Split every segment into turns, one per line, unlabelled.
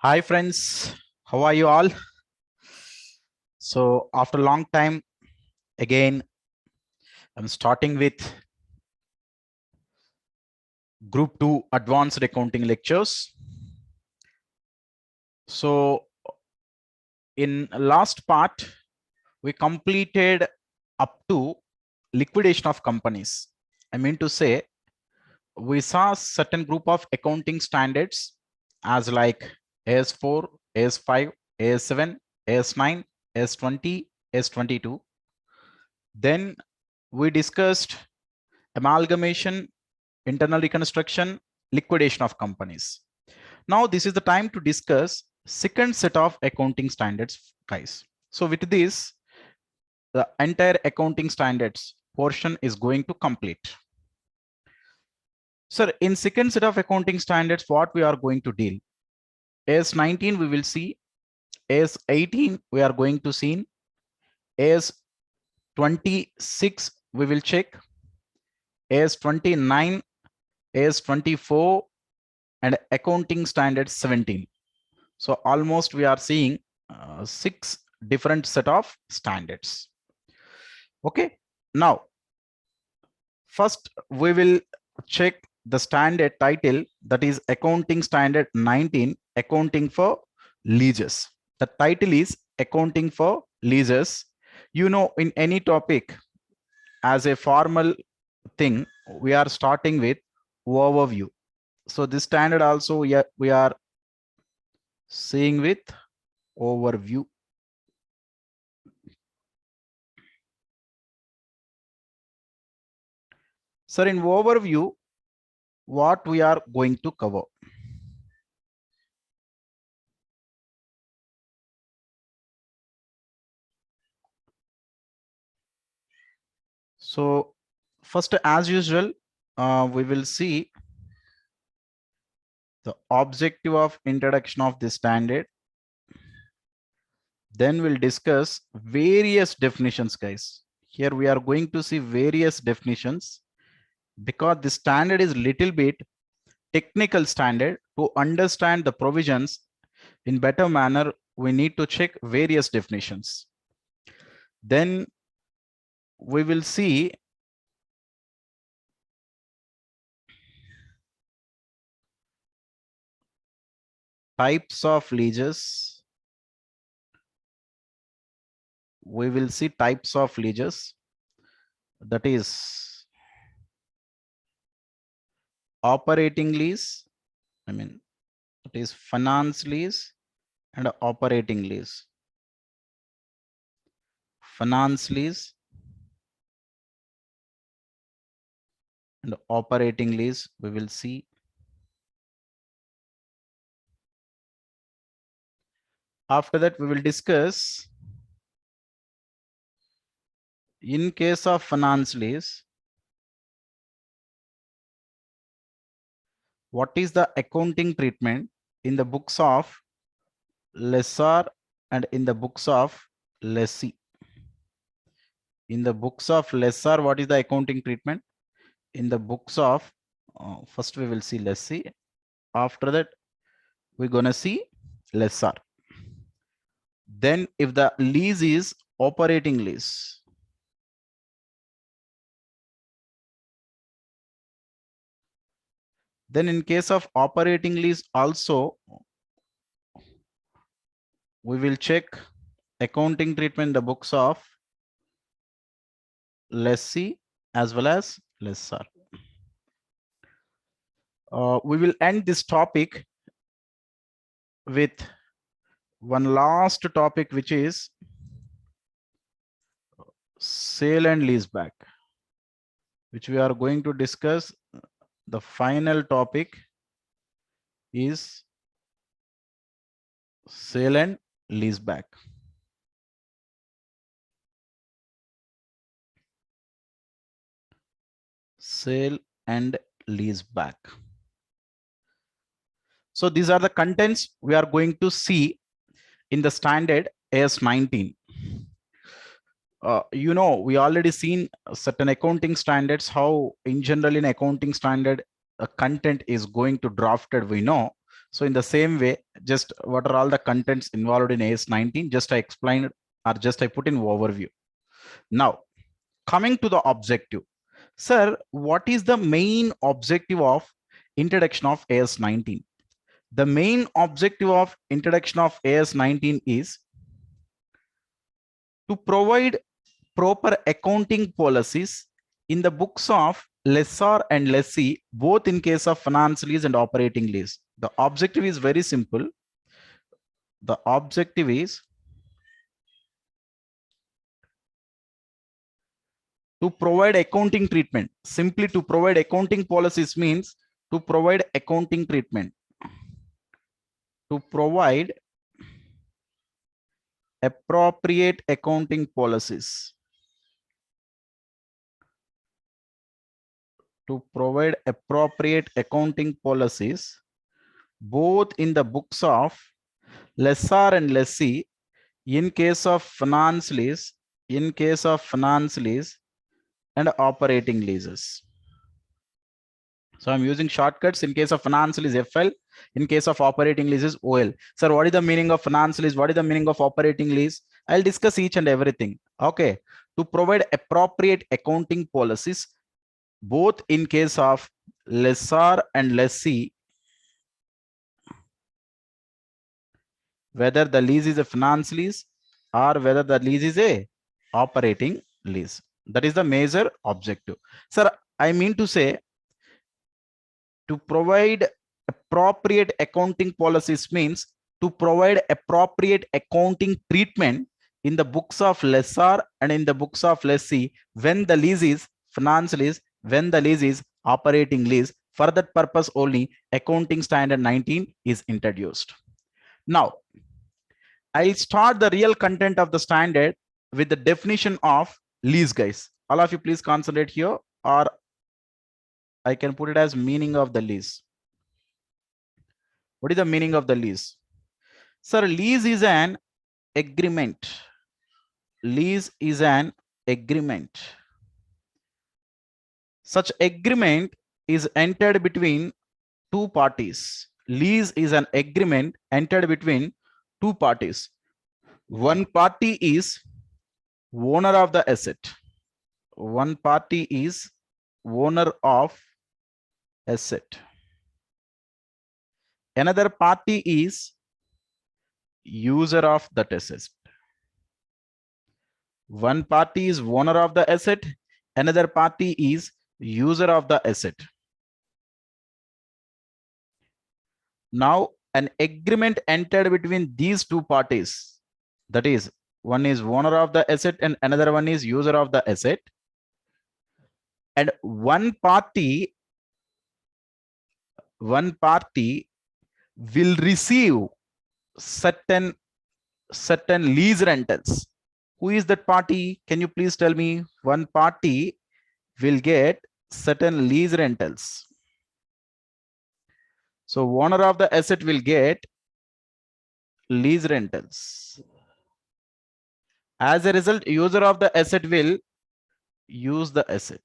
Hi friends, how are you all? So after a long time, again, I'm starting with Group 2 Advanced Accounting lectures. So in last part, we completed up to liquidation of companies. I mean to say, we saw certain group of accounting standards as like AS4, AS5, AS7, AS9, AS20, AS22. Then we discussed amalgamation, internal reconstruction, liquidation of companies. Now this is the time to discuss second set of accounting standards, guys. So with this, the entire accounting standards portion is going to complete. Sir, in second set of accounting standards, what we are going to deal? AS 19 we will see, AS 18 we are going to see, AS 26 we will check, AS 29, AS 24, and accounting standard 17. So almost we are seeing 6 different set of standards. Okay, now first we will check the standard title, that is accounting standard 19, accounting for leases. The title is accounting for leases. You know, in any topic as a formal thing, we are starting with overview. So this standard also we are seeing with overview. Sir, in overview, what we are going to cover? So first, as usual, we will see the objective of introduction of this standard. Then we'll discuss various definitions, guys. Here we are going to see various definitions because the standard is little bit technical standard. To understand the provisions in better manner, we need to check various definitions. Then we will see types of leases. We will see types of leases, that is operating lease, it is finance lease and operating lease. Finance lease and operating lease we will see. After that, we will discuss in case of finance lease, what is the accounting treatment in the books of lessor and in the books of lessee. In the books of lessor, what is the accounting treatment? In the books of, first we will see lessee. After that, we're going to see lessor. Then if the lease is operating lease, then in case of operating lease also, we will check accounting treatment in the books of lessee as well as lessor. We will end this topic with one last topic, which is sale and lease back, which we are going to discuss. The final topic is sale and lease back. Sale and lease back. So these are the contents we are going to see in the standard AS 19. You know, we already seen certain accounting standards, how in general in accounting standard content is going to drafted, we know. So in the same way, just what are all the contents involved in AS 19, just I explained or just I put in overview. Now, coming to the objective. Sir, what is the main objective of introduction of AS 19? The main objective of introduction of AS 19 is to provide proper accounting policies in the books of lessor and lessee, both in case of finance lease and operating lease. The objective is very simple. The objective is to provide accounting treatment. Simply to provide accounting policies means to provide accounting treatment. To provide appropriate accounting policies. To provide appropriate accounting policies both in the books of lessor and lessee in case of finance lease, and operating leases. So I'm using shortcuts. In case of finance lease, FL. In case of operating leases, OL. Sir, what is the meaning of finance lease? What is the meaning of operating lease? I'll discuss each and everything. Okay. To provide appropriate accounting policies both in case of lessor and lessee, whether the lease is a finance lease or whether the lease is a operating lease. That is the major objective. Sir, I mean to say, to provide appropriate accounting policies means to provide appropriate accounting treatment in the books of lessor and in the books of lessee when the lease is finance lease, when the lease is operating lease. For that purpose only, accounting standard 19 is introduced. Now, I'll start the real content of the standard with the definition of lease, guys. All of you please concentrate here, or I can put it as meaning of the lease. What is the meaning of the lease? Sir, lease is an agreement. Lease is an agreement. Such agreement is entered between two parties. Lease is an agreement entered between two parties. One party is owner of the asset. One party is owner of asset. Another party is user of that asset. One party is owner of the asset. Another party is user of the asset. Now, an agreement entered between these two parties, that is, one is owner of the asset and another one is user of the asset, and one party will receive certain lease rentals. Who is that party? Can you please tell me? One party will get certain lease rentals. So owner of the asset will get lease rentals. As a result, user of the asset will use the asset.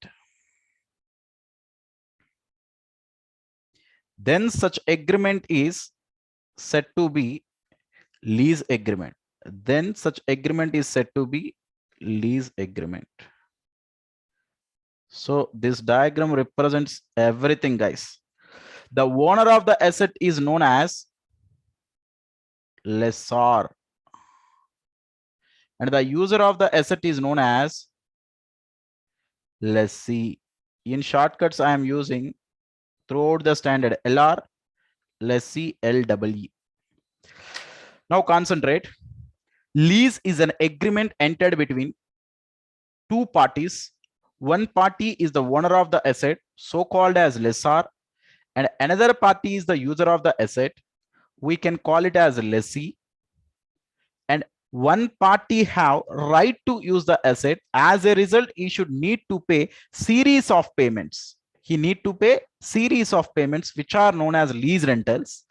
Then such agreement is said to be lease agreement. Then such agreement is said to be lease agreement. So this diagram represents everything, guys. The owner of the asset is known as lessor, and the user of the asset is known as lessee. In shortcuts, I am using throughout the standard LR, lessee, LEE. Now concentrate. Lease is an agreement entered between two parties. One party is the owner of the asset, so called as lessor, and another party is the user of the asset. We can call it as lessee. And one party have right to use the asset. As a result, he should need to pay series of payments. He need to pay series of payments which are known as lease rentals.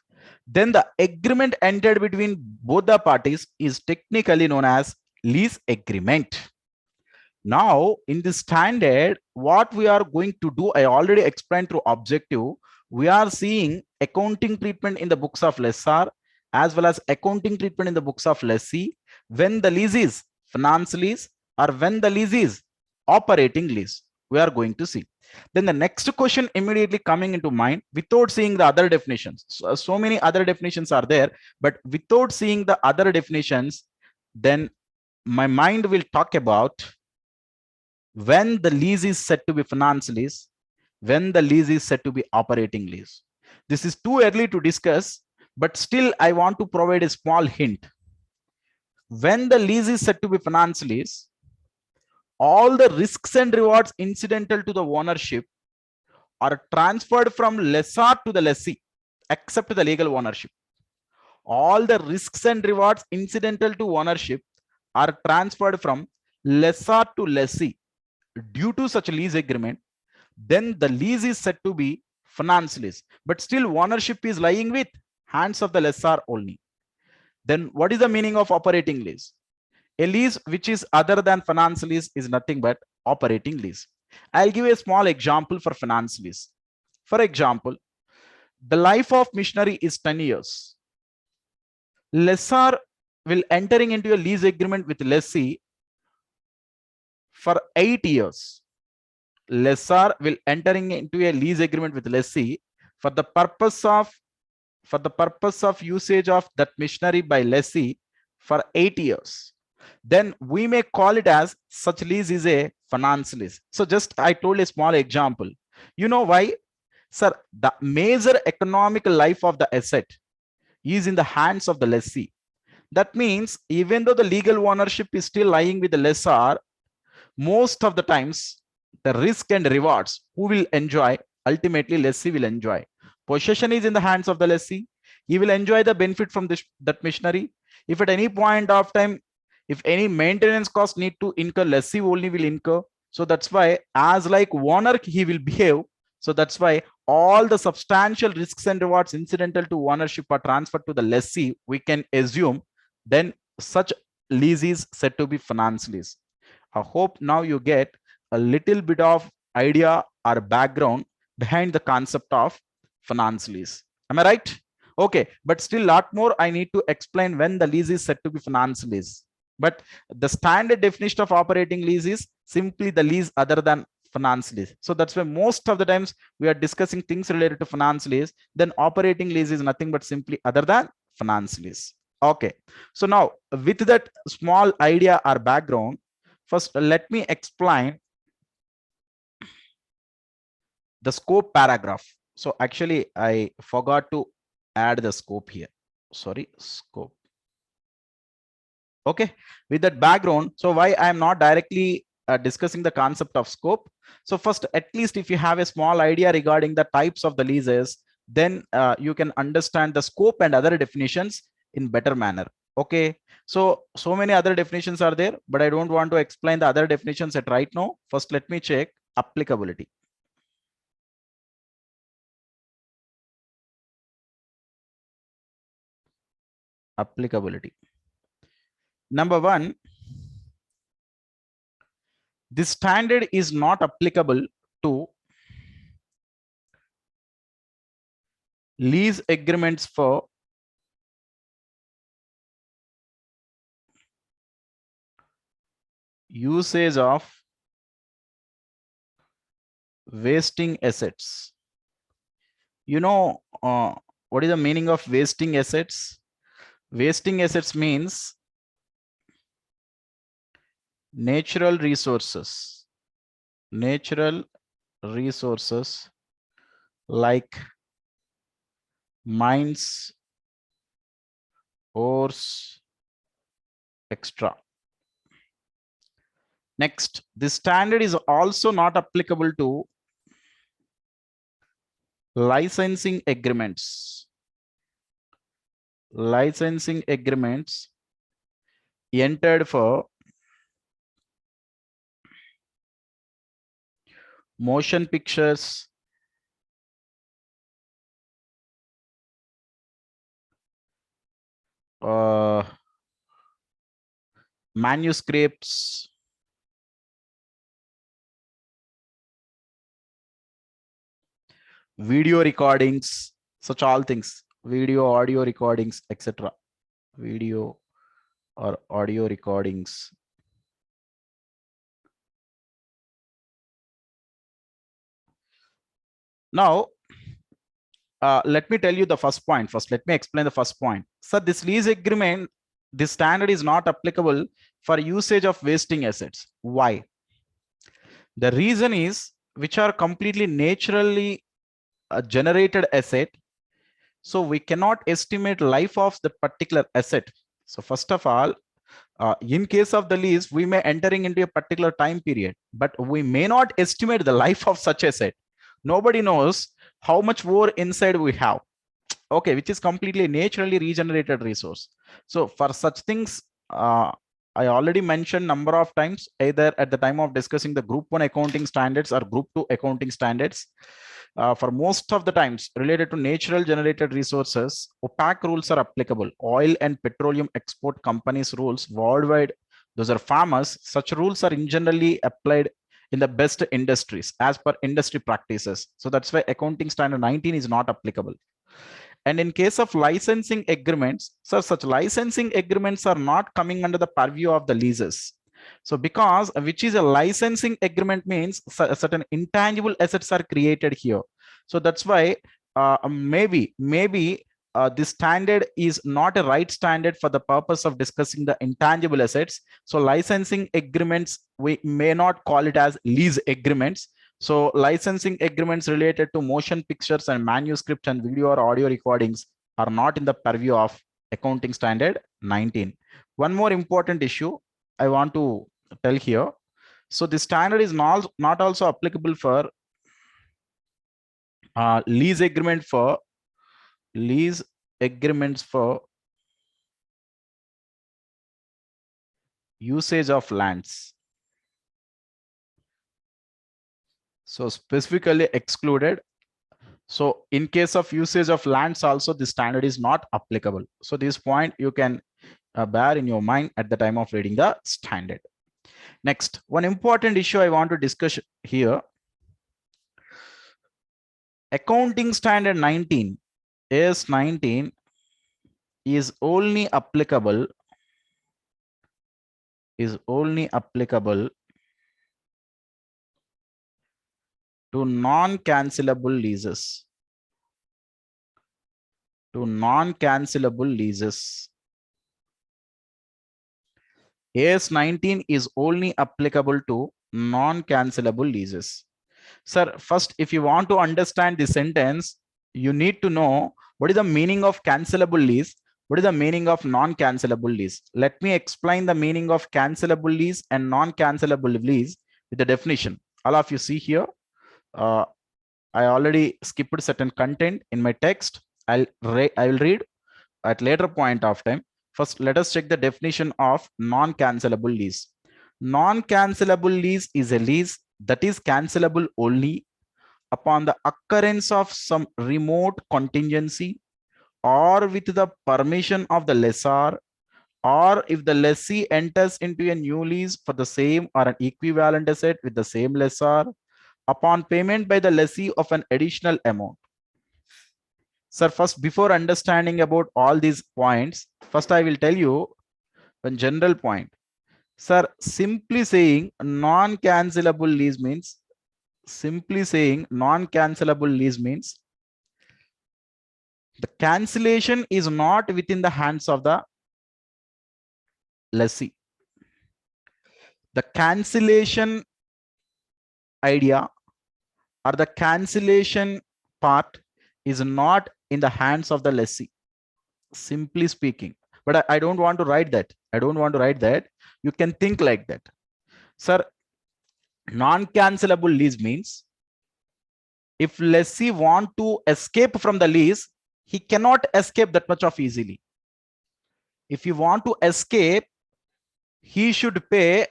Then the agreement entered between both the parties is technically known as lease agreement. Now, in this standard, what we are going to do, I already explained through objective. we are seeing accounting treatment in the books of lessor as well as accounting treatment in the books of lessee when the lease is finance lease or when the lease is operating lease. We are going to see. Then the next question immediately coming into mind without seeing the other definitions. So many other definitions are there, but without seeing the other definitions, then my mind will talk about when the lease is said to be finance lease, when the lease is said to be operating lease. This is too early to discuss, but still I want to provide a small hint. When the lease is said to be finance lease, all the risks and rewards incidental to the ownership are transferred from lessor to the lessee, except the legal ownership. All the risks and rewards incidental to ownership are transferred from lessor to lessee due to such lease agreement. Then the lease is said to be finance lease, but still ownership is lying with hands of the lessor only. Then what is the meaning of operating lease? A lease which is other than finance lease is nothing but operating lease. I'll give a small example for finance lease. For example, the life of machinery is 10 years. Lessor will entering into a lease agreement with lessee for 8 years. Lessor will entering into a lease agreement with lessee for the purpose of usage of that machinery by lessee for 8 years. Then we may call it as such lease is a finance lease. So just I told a small example. You know why? Sir, the major economic life of the asset is in the hands of the lessee. That means even though the legal ownership is still lying with the lessor, most of the times the risk and rewards who will enjoy, ultimately lessee will enjoy. Possession is in the hands of the lessee. He will enjoy the benefit from that machinery. If at any point of time, if any maintenance cost need to incur, lessee only will incur. So that's why as like owner he will behave. So that's why all the substantial risks and rewards incidental to ownership are transferred to the lessee, we can assume. Then such lease is said to be finance lease. I hope now you get a little bit of idea or background behind the concept of finance lease. Am I right? Okay, but still a lot more I need to explain when the lease is said to be finance lease. But the standard definition of operating lease is simply the lease other than finance lease. So that's why most of the times we are discussing things related to finance lease. Then operating lease is nothing but simply other than finance lease. Okay, so now with that small idea or background, first let me explain the scope paragraph. So actually I forgot to add the scope here. Sorry, scope. Okay, with that background, so why I am not directly discussing the concept of scope. So first, at least if you have a small idea regarding the types of the leases, then you can understand the scope and other definitions in better manner. Okay, so many other definitions are there, but I don't want to explain the other definitions at right now. First, let me check applicability. Applicability. Number one, this standard is not applicable to lease agreements for usage of wasting assets. You know what is the meaning of wasting assets? Wasting assets means natural resources like mines, ores, extra. Next, this standard is also not applicable to licensing agreements. Licensing agreements entered for motion pictures, manuscripts, video recordings, such all things, video, audio recordings, etc. Video or audio recordings. Now, let me tell you the first point. First, let me explain the first point. So this lease agreement, this standard is not applicable for usage of wasting assets. Why? The reason is, which are completely naturally generated asset, so we cannot estimate life of the particular asset. So first of all, in case of the lease, we may entering into a particular time period, but we may not estimate the life of such asset. Nobody knows how much more inside we have. Okay, which is completely naturally regenerated resource. So for such things, I already mentioned number of times, either at the time of discussing the group 1 accounting standards or group 2 accounting standards. For most of the times related to natural generated resources, opaque rules are applicable. Oil and petroleum export companies rules worldwide, those are famous. Such rules are generally applied in the best industries as per industry practices. So that's why accounting standard 19 is not applicable. And in case of licensing agreements, so such licensing agreements are not coming under the purview of the leases. So because which is a licensing agreement means certain intangible assets are created here. So that's why maybe this standard is not a right standard for the purpose of discussing the intangible assets. So licensing agreements, we may not call it as lease agreements. So licensing agreements related to motion pictures and manuscripts and video or audio recordings are not in the purview of accounting standard 19. One more important issue I want to tell here. So the standard is not also applicable for lease agreements for usage of lands. So specifically excluded. So in case of usage of lands also, the standard is not applicable. So this point you can bear in your mind at the time of reading the standard. Next, one important issue I want to discuss here. Accounting standard 19 is only applicable to non-cancellable leases. AS 19 is only applicable to non-cancellable leases. Sir, first, if you want to understand the sentence, you need to know what is the meaning of cancelable lease, what is the meaning of non-cancelable lease. Let me explain the meaning of cancelable lease and non-cancelable lease with the definition. All of you see here, I already skipped certain content in my text. I will read at later point of time. First, let us check the definition of non-cancelable lease. Non-cancelable lease is a lease that is cancelable only upon the occurrence of some remote contingency or with the permission of the lessor, or if the lessee enters into a new lease for the same or an equivalent asset with the same lessor upon payment by the lessee of an additional amount. Sir, first, before understanding about all these points, first I will tell you one general point. Sir, simply saying non-cancelable lease means, the cancellation is not within the hands of the lessee. The cancellation idea or the cancellation part is not in the hands of the lessee, simply speaking. But I don't want to write that. You can think like that. Sir, non-cancelable lease means if lessee want to escape from the lease, he cannot escape that much of easily. If you want to escape, he should pay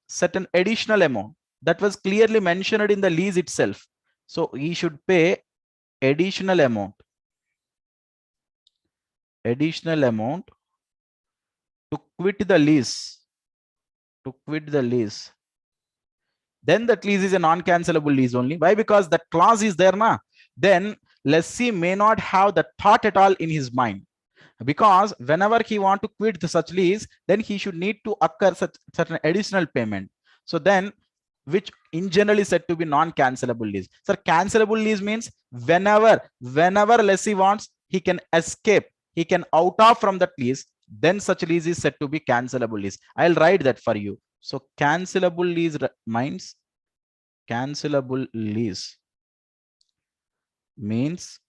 certain additional amount that was clearly mentioned in the lease itself. So he should pay additional amount to quit the lease. then that lease is a non-cancellable lease only. Why? Because that clause is there na. Then lessee may not have the thought at all in his mind, because whenever he want to quit the such lease, then he should need to occur such an additional payment. So then, which in general is said to be non-cancellable lease. So cancelable lease means whenever lessee wants, he can escape, he can out of from that lease, then such lease is said to be cancelable lease. I'll write that for you. So cancelable lease means cancelable lease means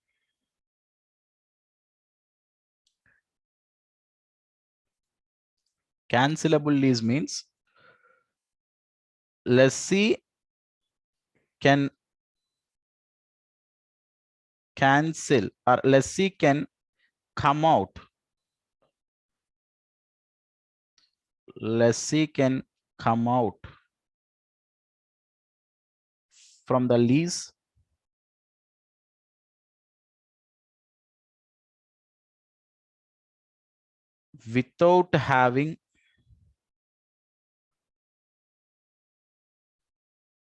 cancelable lease means lessee can cancel or lessee can come out. Lessee can come out from the lease without having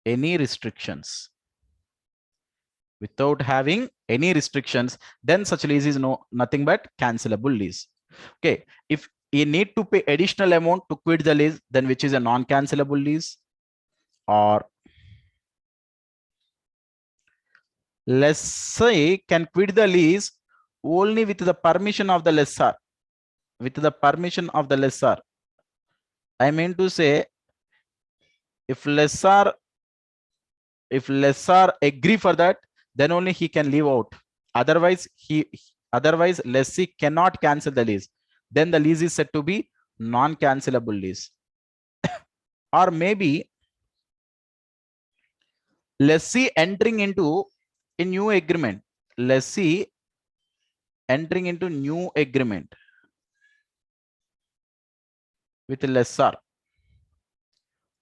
any restrictions. Without having any restrictions, then such lease is nothing but cancelable lease. Okay, if you need to pay additional amount to quit the lease, then which is a non-cancelable lease. Or lessee can quit the lease only with the permission of the lessor. With the permission of the lessor, I mean to say, if lessor agree for that, then only he can leave out. Otherwise lessee cannot cancel the lease. Then the lease is said to be non-cancelable lease. Or maybe lessee entering into a new agreement. Lessee entering into new agreement with lessor,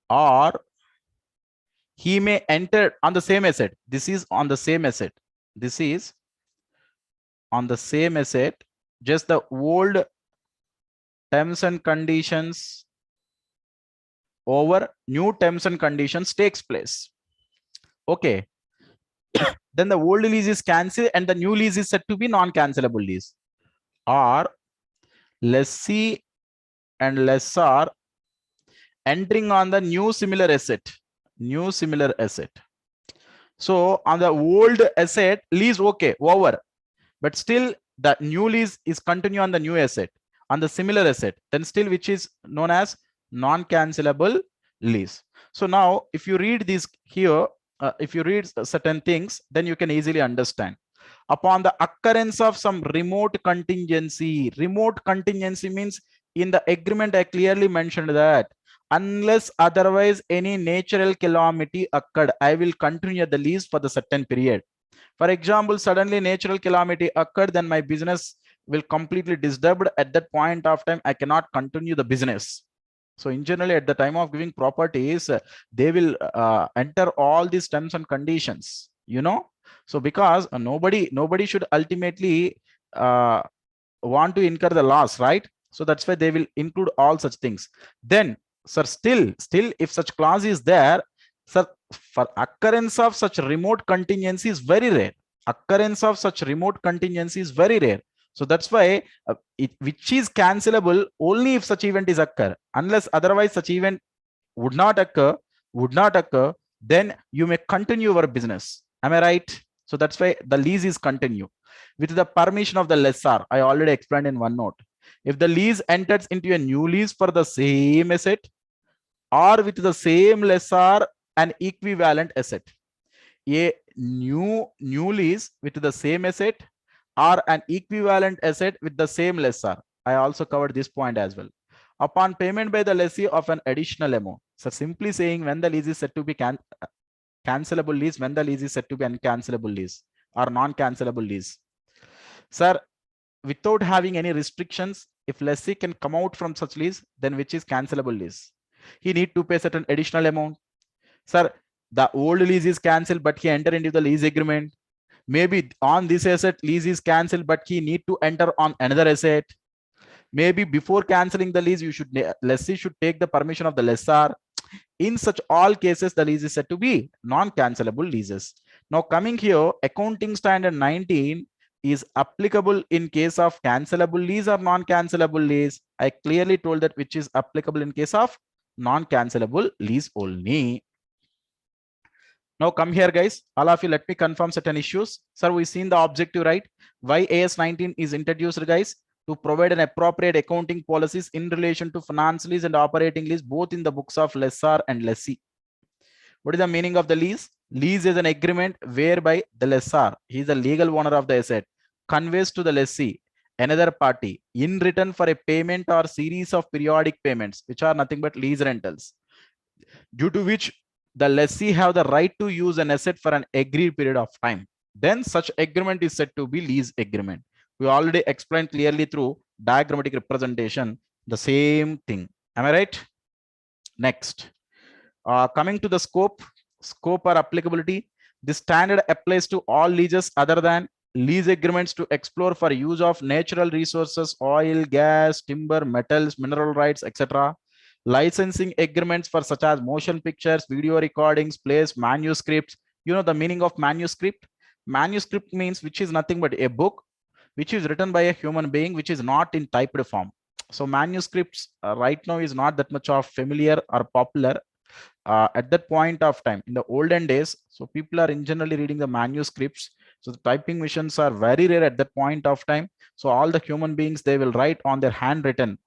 or he may enter on the same asset. This is on the same asset. This is on the same asset. Just the old terms and conditions over new terms and conditions takes place. Okay. Then the old lease is cancelled and the new lease is said to be non-cancelable lease. Or lessee and lessor entering on the new similar asset. New similar asset. So on the old asset, lease okay, over. But still the new lease is continue on the new asset, on the similar asset, then still which is known as non-cancelable lease. So now if you read this here, if you read certain things, then you can easily understand. Upon the occurrence of some remote contingency means in the agreement I clearly mentioned that unless otherwise any natural calamity occurred, I will continue the lease for the certain period. For example, suddenly natural calamity occurred, then my business will completely disturbed. At that point of time, I cannot continue the business. So in general, at the time of giving properties, they will enter all these terms and conditions, so because nobody should ultimately want to incur the loss, right? So that's why they will include all such things. Then sir, still if such clause is there, sir, for occurrence of such remote contingency is very rare. Occurrence of such remote contingency is very rare. So that's why which is cancelable only if such event is occur. Unless otherwise such event would not occur, then you may continue your business. Am I right? So that's why the lease is continue with the permission of the lessor. I already explained in one note. If the lease enters into a new lease for the same asset or with the same lessor an equivalent asset, a new lease with the same asset or an equivalent asset with the same lessor. I also covered this point as well. Upon payment by the lessee of an additional amount. So simply saying when the lease is said to be cancelable lease, when the lease is said to be uncancelable lease or non-cancelable lease. Sir, without having any restrictions, if lessee can come out from such lease, then which is cancelable lease. He need to pay certain additional amount. Sir, the old lease is cancelled, but he enter into the lease agreement. Maybe on this asset, lease is cancelled, but he need to enter on another asset. Maybe before cancelling the lease, lessee should take the permission of the lessor. In such all cases, the lease is said to be non-cancellable leases. Now coming here, accounting standard 19 is applicable in case of cancelable lease or non-cancelable lease. I clearly told that which is applicable in case of non-cancelable lease only. Now come here, guys. All of you, let me confirm certain issues. Sir, we've seen the objective, right? Why AS 19 is introduced, guys? To provide an appropriate accounting policies in relation to finance lease and operating lease, both in the books of lessor and lessee. What is the meaning of the lease? Lease is an agreement whereby the lessor, he is the legal owner of the asset, conveys to the lessee, another party, in return for a payment or series of periodic payments, which are nothing but lease rentals, due to which the lessee have the right to use an asset for an agreed period of time. Then such agreement is said to be lease agreement. We already explained clearly through diagrammatic representation the same thing. Am I right? Next, coming to the scope or applicability, this standard applies to all leases other than lease agreements to explore for use of natural resources, oil, gas, timber, metals, mineral rights, etc. Licensing agreements for such as motion pictures, video recordings, plays, manuscripts. You know the meaning of manuscript? Manuscript means which is nothing but a book which is written by a human being, which is not in typed form. So manuscripts right now is not that much of familiar or popular. At that point of time in the olden days, so people are in generally reading the manuscripts, so the typing machines are very rare at that point of time. So all the human beings, they will write on their handwritten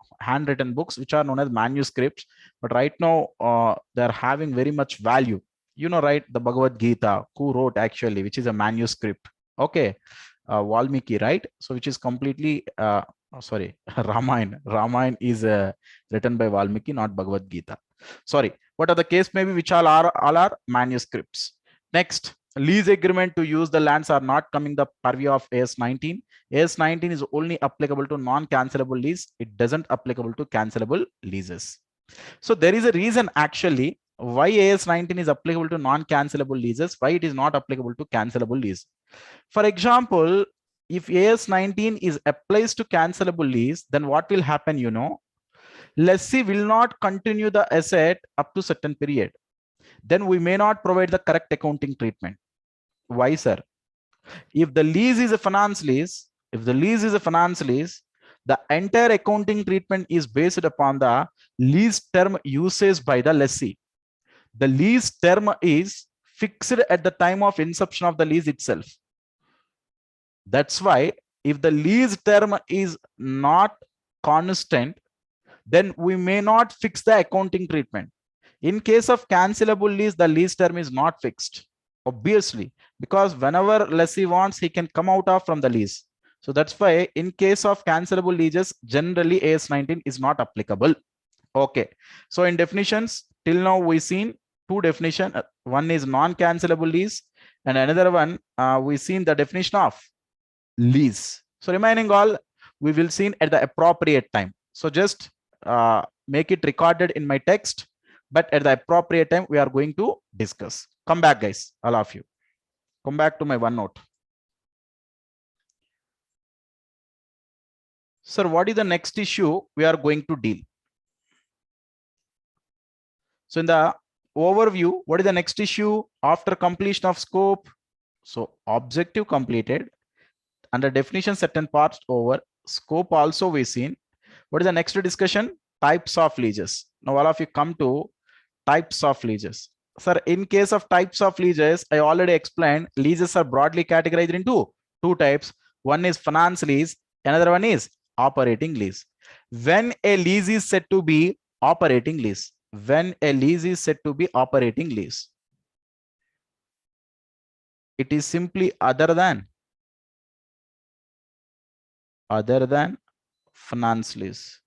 books, which are known as manuscripts. But right now they're having very much value, you know, right? The Bhagavad Gita, who wrote actually, which is a manuscript. Okay, Valmiki, right? So which is completely sorry, Ramayana is written by Valmiki, not Bhagavad Gita. Sorry, what are the case maybe, which all are manuscripts. Next, lease agreement to use the lands are not coming the purview of AS 19. AS 19 is only applicable to non-cancelable lease. It doesn't applicable to cancelable leases. So there is a reason actually why AS 19 is applicable to non-cancelable leases, why it is not applicable to cancelable lease. For example, if AS 19 is applies to cancelable lease, then what will happen, you know? Lessee will not continue the asset up to certain period. Then we may not provide the correct accounting treatment. Why, sir? If the lease is a finance lease, the entire accounting treatment is based upon the lease term usage by the lessee. The lease term is fixed at the time of inception of the lease itself. That's why if the lease term is not constant, then we may not fix the accounting treatment. In case of cancelable lease, the lease term is not fixed, obviously, because whenever lessee wants, he can come out of from the lease. So that's why in case of cancelable leases, generally AS 19 is not applicable. Okay, so in definitions, till now we've seen two definitions. One is non-cancelable lease, and another one we've seen the definition of lease. So remaining all we will see at the appropriate time. So just make it recorded in my text, but at the appropriate time we are going to discuss. Come back, guys, all of you. Come back to my OneNote. Sir, what is the next issue we are going to deal? So in the overview, what is the next issue after completion of scope? So objective completed, under definition certain parts over, scope also we seen. What is the next discussion? Types of leases. Now all of you come to types of leases. Sir, in case of types of leases, I already explained leases are broadly categorized into two types. One is finance lease, another one is operating lease. When a lease is said to be operating lease, it is simply other than finance lease.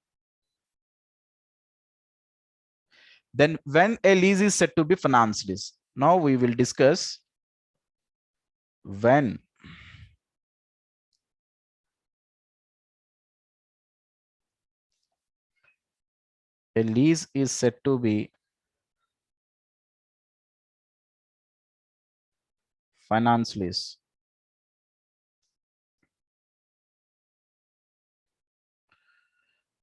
Then when a lease is said to be finance lease, now we will discuss when a lease is said to be finance lease.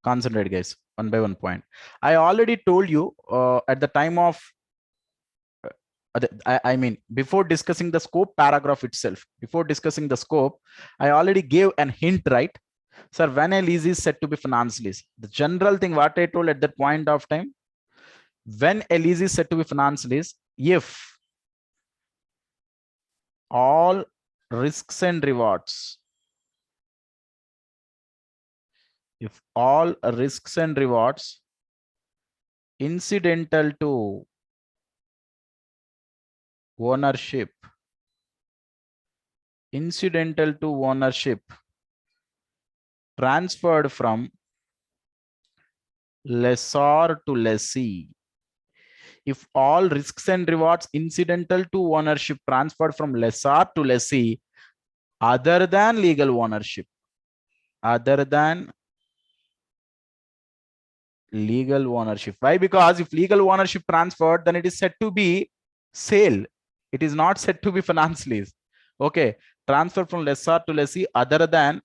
Concentrate, guys, one by one point. I already told you at the time of I mean, before discussing the scope paragraph itself, before discussing the scope, I already gave an hint, right? Sir, when a lease is said to be finance lease, the general thing what I told at that point of time, when a lease is said to be finance lease, if all risks and rewards, if all risks and rewards incidental to ownership, transferred from lessor to lessee, if all risks and rewards incidental to ownership transferred from lessor to lessee other than legal ownership, other than legal ownership. Why? Because if legal ownership transferred, then it is said to be sale. It is not said to be finance lease. Okay. Transfer from lessor to lessee other than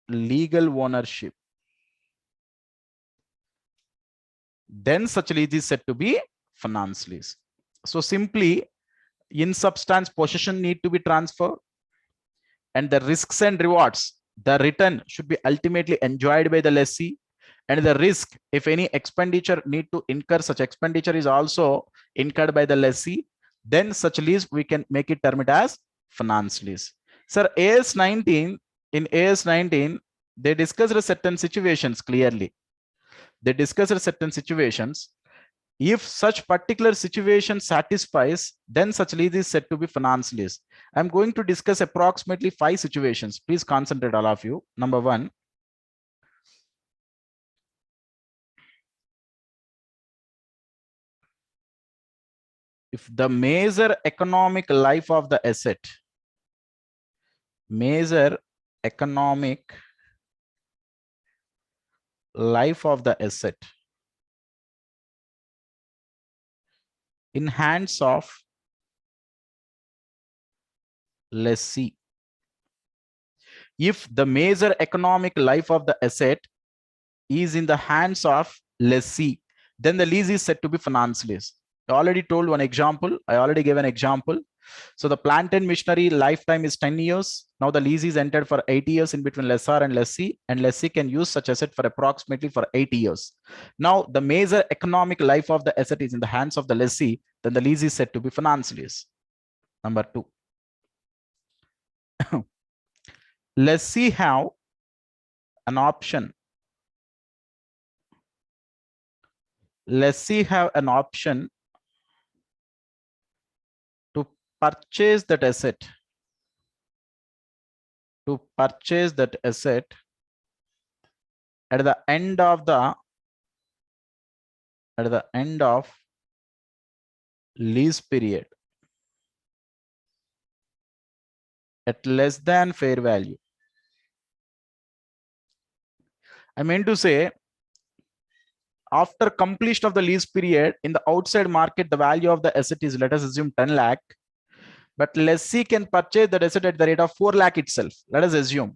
legal ownership, then such lease is said to be finance lease. So simply, in substance, possession need to be transferred, and the risks and rewards, the return should be ultimately enjoyed by the lessee, and the risk, if any expenditure need to incur, such expenditure is also incurred by the lessee, then such lease we can make it term it as finance lease. Sir, AS 19, in AS 19, they discussed certain situations clearly. They discussed certain situations. If such particular situation satisfies, then such lease is said to be finance lease. I'm going to discuss approximately 5 situations. Please concentrate, all of you. Number 1, if the major economic life of the asset, major economic life of the asset in hands of lessee, if the major economic life of the asset is in the hands of lessee, then the lease is said to be finance lease. I already told one example. I already gave an example. So the plant and machinery lifetime is 10 years. Now the lease is entered for 80 years in between lessor and lessee can use such asset for approximately for 80 years. Now the major economic life of the asset is in the hands of the lessee, then the lease is said to be finance lease. Number 2, lessee have an option. Lessee have an option to purchase that asset, at the end of lease period at less than fair value. I mean to say, after completion of the lease period, in the outside market, the value of the asset is, let us assume, 10 lakh, but lessee can purchase the asset at the rate of 4 lakh itself. Let us assume.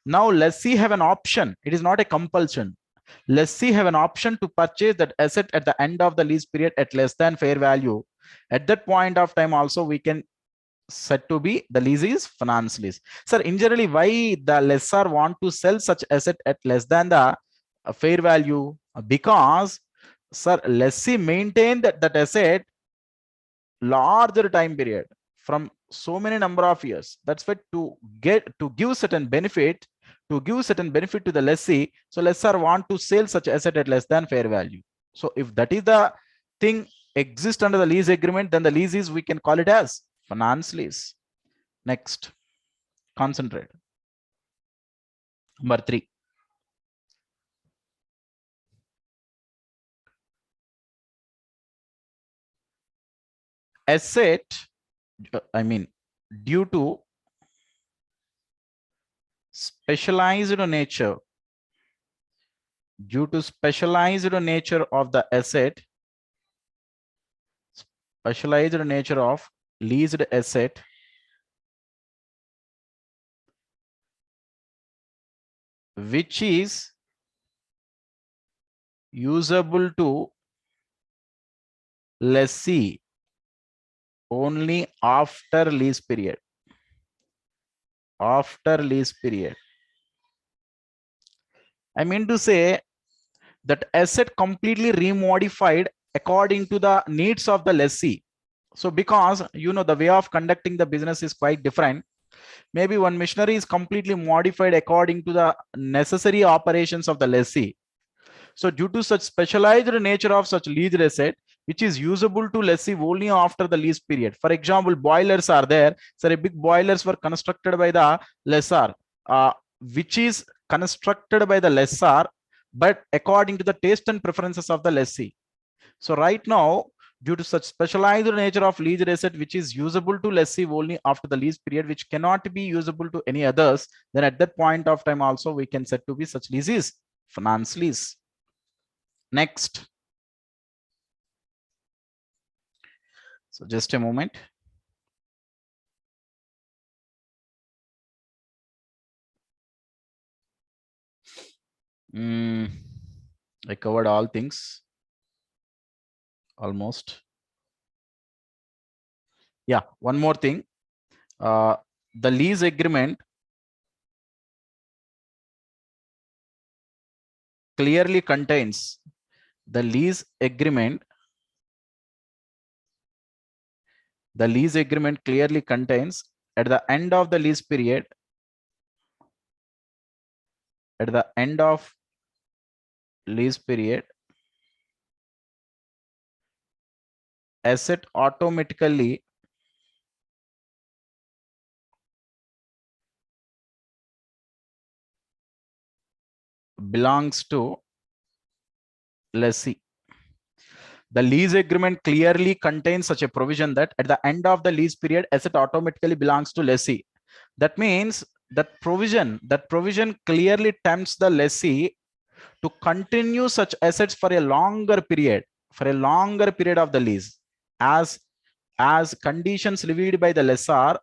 Now lessee have an option. It is not a compulsion. Lessee have an option to purchase that asset at the end of the lease period at less than fair value. At that point of time also, we can said to be the lease is finance lease. Sir, in generally, why the lessor want to sell such asset at less than the fair value? Because, sir, lessee maintain that asset larger time period from so many number of years. That's why to give certain benefit, to the lessee, so lessor want to sell such asset at less than fair value. So if that is the thing exist under the lease agreement, then the lease is, we can call it as finance lease. Next, concentrate. Number 3, asset, I mean, due to specialized nature, of the asset, specialized nature of leased asset, which is usable to lessee only after lease period. After lease period. I mean to say that asset completely remodified according to the needs of the lessee. So because the way of conducting the business is quite different, maybe one machinery is completely modified according to the necessary operations of the lessee. So due to such specialized nature of such leased asset, which is usable to lessee only after the lease period. For example, boilers are there. So big boilers were constructed by the lessor, which is constructed by the lessor, but according to the taste and preferences of the lessee. So right now, due to such specialized nature of leased asset, which is usable to lessee only after the lease period, which cannot be usable to any others, then at that point of time also we can set to be such leases finance lease. Next. So just a moment. I covered all things almost. Yeah, one more thing. The lease agreement clearly contains the lease agreement clearly contains at the end of the lease period, asset automatically belongs to lessee. The lease agreement clearly contains such a provision that at the end of the lease period, asset automatically belongs to lessee. That means that provision clearly tempts the lessee to continue such assets for a longer period of the lease as conditions revealed by the lessor.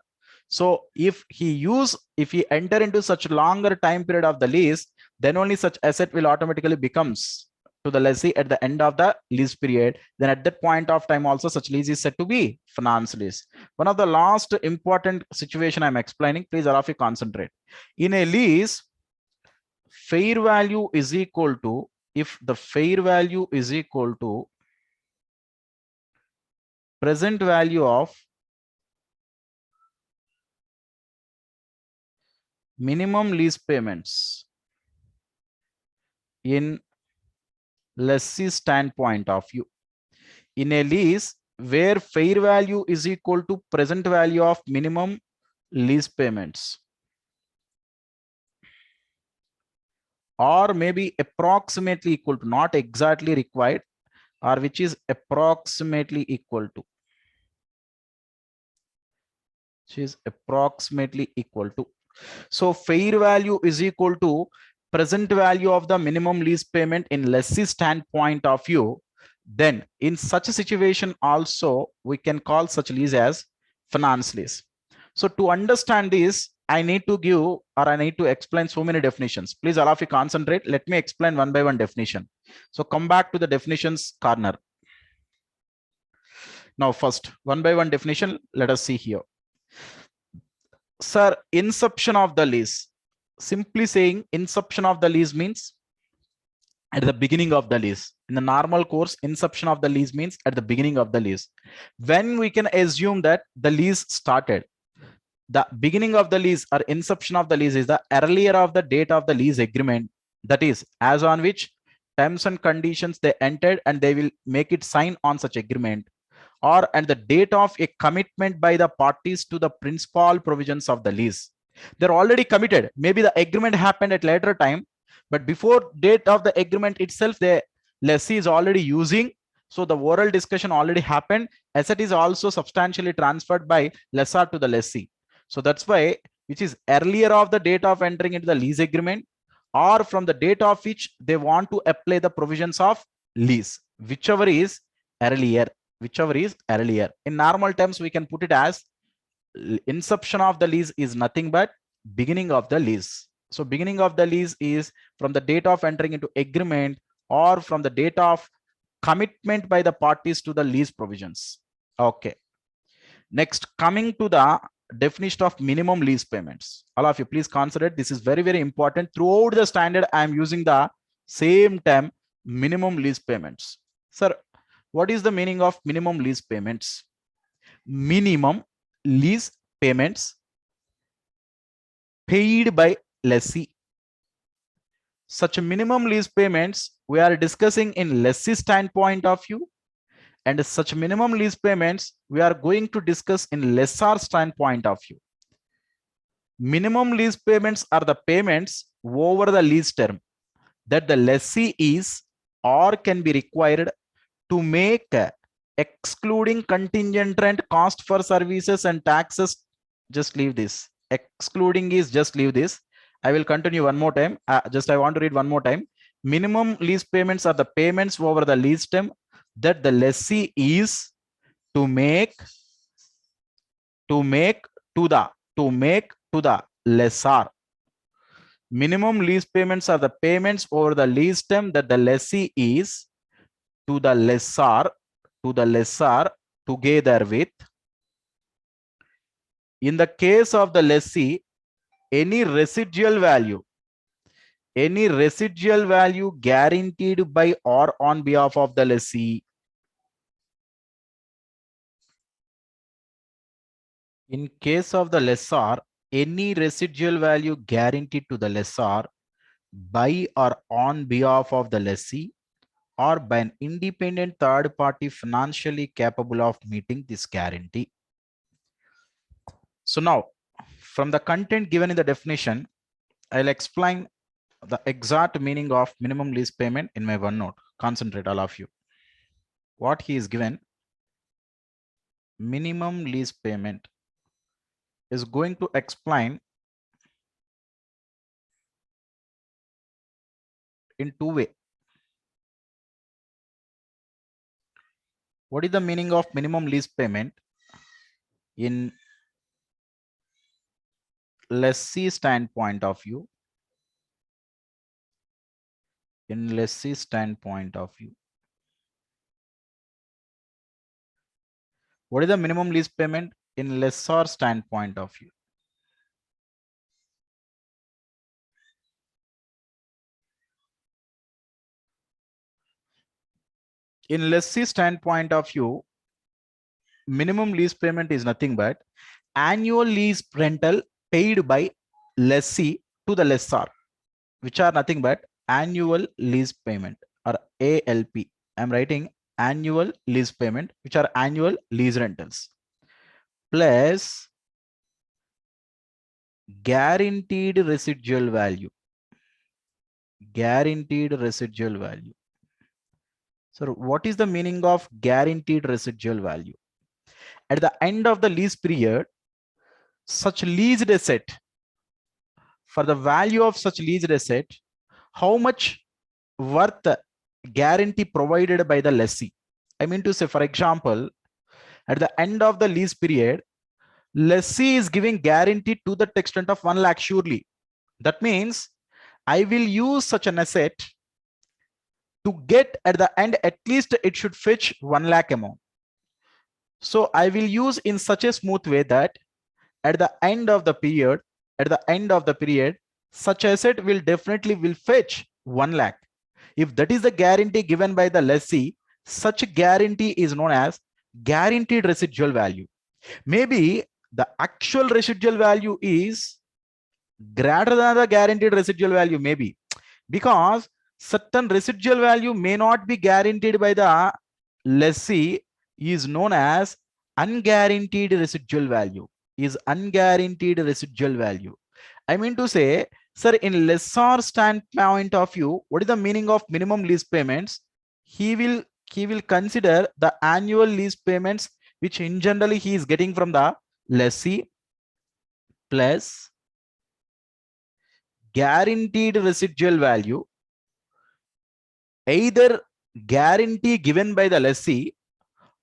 So if he enter into such longer time period of the lease, then only such asset will automatically becomes to the lessee at the end of the lease period. Then at that point of time also such lease is said to be finance lease. One of the last important situation I'm explaining, please all of you concentrate. In a lease, fair value is equal to, if the fair value is equal to present value of minimum lease payments in lessee standpoint of view. In a lease where fair value is equal to present value of minimum lease payments, or maybe approximately equal to, not exactly required, or which is approximately equal to, So fair value is equal to present value of the minimum lease payment in lessee standpoint of view. Then in such a situation also we can call such lease as finance lease. So to understand this, I need to explain so many definitions. Please all of you concentrate. Let me explain one by one definition. So come back to the definitions corner. Now first, one by one definition, let us see here. Sir, inception of the lease. Simply saying inception of the lease means at the beginning of the lease. In the normal course, inception of the lease means at the beginning of the lease. When we can assume that the lease started, the beginning of the lease or inception of the lease is the earlier of the date of the lease agreement, that is as on which terms and conditions they entered and they will make it sign on such agreement, or at the date of a commitment by the parties to the principal provisions of the lease. They're already committed. Maybe the agreement happened at later time, but before date of the agreement itself, the lessee is already using. So the oral discussion already happened. Asset is also substantially transferred by lessor to the lessee. So that's why, which is earlier of the date of entering into the lease agreement, or from the date of which they want to apply the provisions of lease, whichever is earlier. In normal terms, we can put it as inception of the lease is nothing but beginning of the lease. So beginning of the lease is from the date of entering into agreement or from the date of commitment by the parties to the lease provisions. Okay. Next, coming to the definition of minimum lease payments. All of you, please consider it. This is very, very important. Throughout the standard, I am using the same term, minimum lease payments. Sir, what is the meaning of minimum lease payments? Minimum lease payments paid by lessee. Such minimum lease payments we are discussing in lessee standpoint of view, and such minimum lease payments we are going to discuss in lessor standpoint of view. Minimum lease payments are the payments over the lease term that the lessee is or can be required to make, excluding contingent rent, cost for services and taxes. Just leave this. Excluding is just leave this. I will continue one more time. I want to read one more time. Minimum lease payments are the payments over the lease term that the lessee is to make to the lessor. Minimum lease payments are the payments over the lease term that the lessee is to the lessor together with, in the case of the lessee, any residual value guaranteed by or on behalf of the lessee. In case of the lessor, any residual value guaranteed to the lessor by or on behalf of the lessee or by an independent third party financially capable of meeting this guarantee. So now, from the content given in the definition, I'll explain the exact meaning of minimum lease payment in my OneNote. Concentrate, all of you. What he is given, minimum lease payment, is going to explain in two ways. What is the meaning of minimum lease payment in lessee standpoint of view? In lessee standpoint of view, what is the minimum lease payment in lessor standpoint of view? In lessee standpoint of view, minimum lease payment is nothing but annual lease rental paid by lessee to the lessor, which are nothing but annual lease payment or ALP. I'm writing annual lease payment, which are annual lease rentals, plus guaranteed residual value. Guaranteed residual value. So what is the meaning of guaranteed residual value? At the end of the lease period, such leased asset, for the value of such leased asset, how much worth guarantee provided by the lessee? I mean to say, for example, at the end of the lease period, lessee is giving guarantee to the extent of 1 lakh surely. That means I will use such an asset to get at the end, at least it should fetch 1 lakh amount. So I will use in such a smooth way that at the end of the period, such asset will definitely fetch 1 lakh. If that is the guarantee given by the lessee, such guarantee is known as guaranteed residual value. Maybe the actual residual value is greater than the guaranteed residual value, maybe because certain residual value may not be guaranteed by the lessee, is known as unguaranteed residual value. I mean to say, sir, in lessor standpoint of view, what is the meaning of minimum lease payments? He will consider the annual lease payments which in generally he is getting from the lessee plus guaranteed residual value, either guarantee given by the lessee,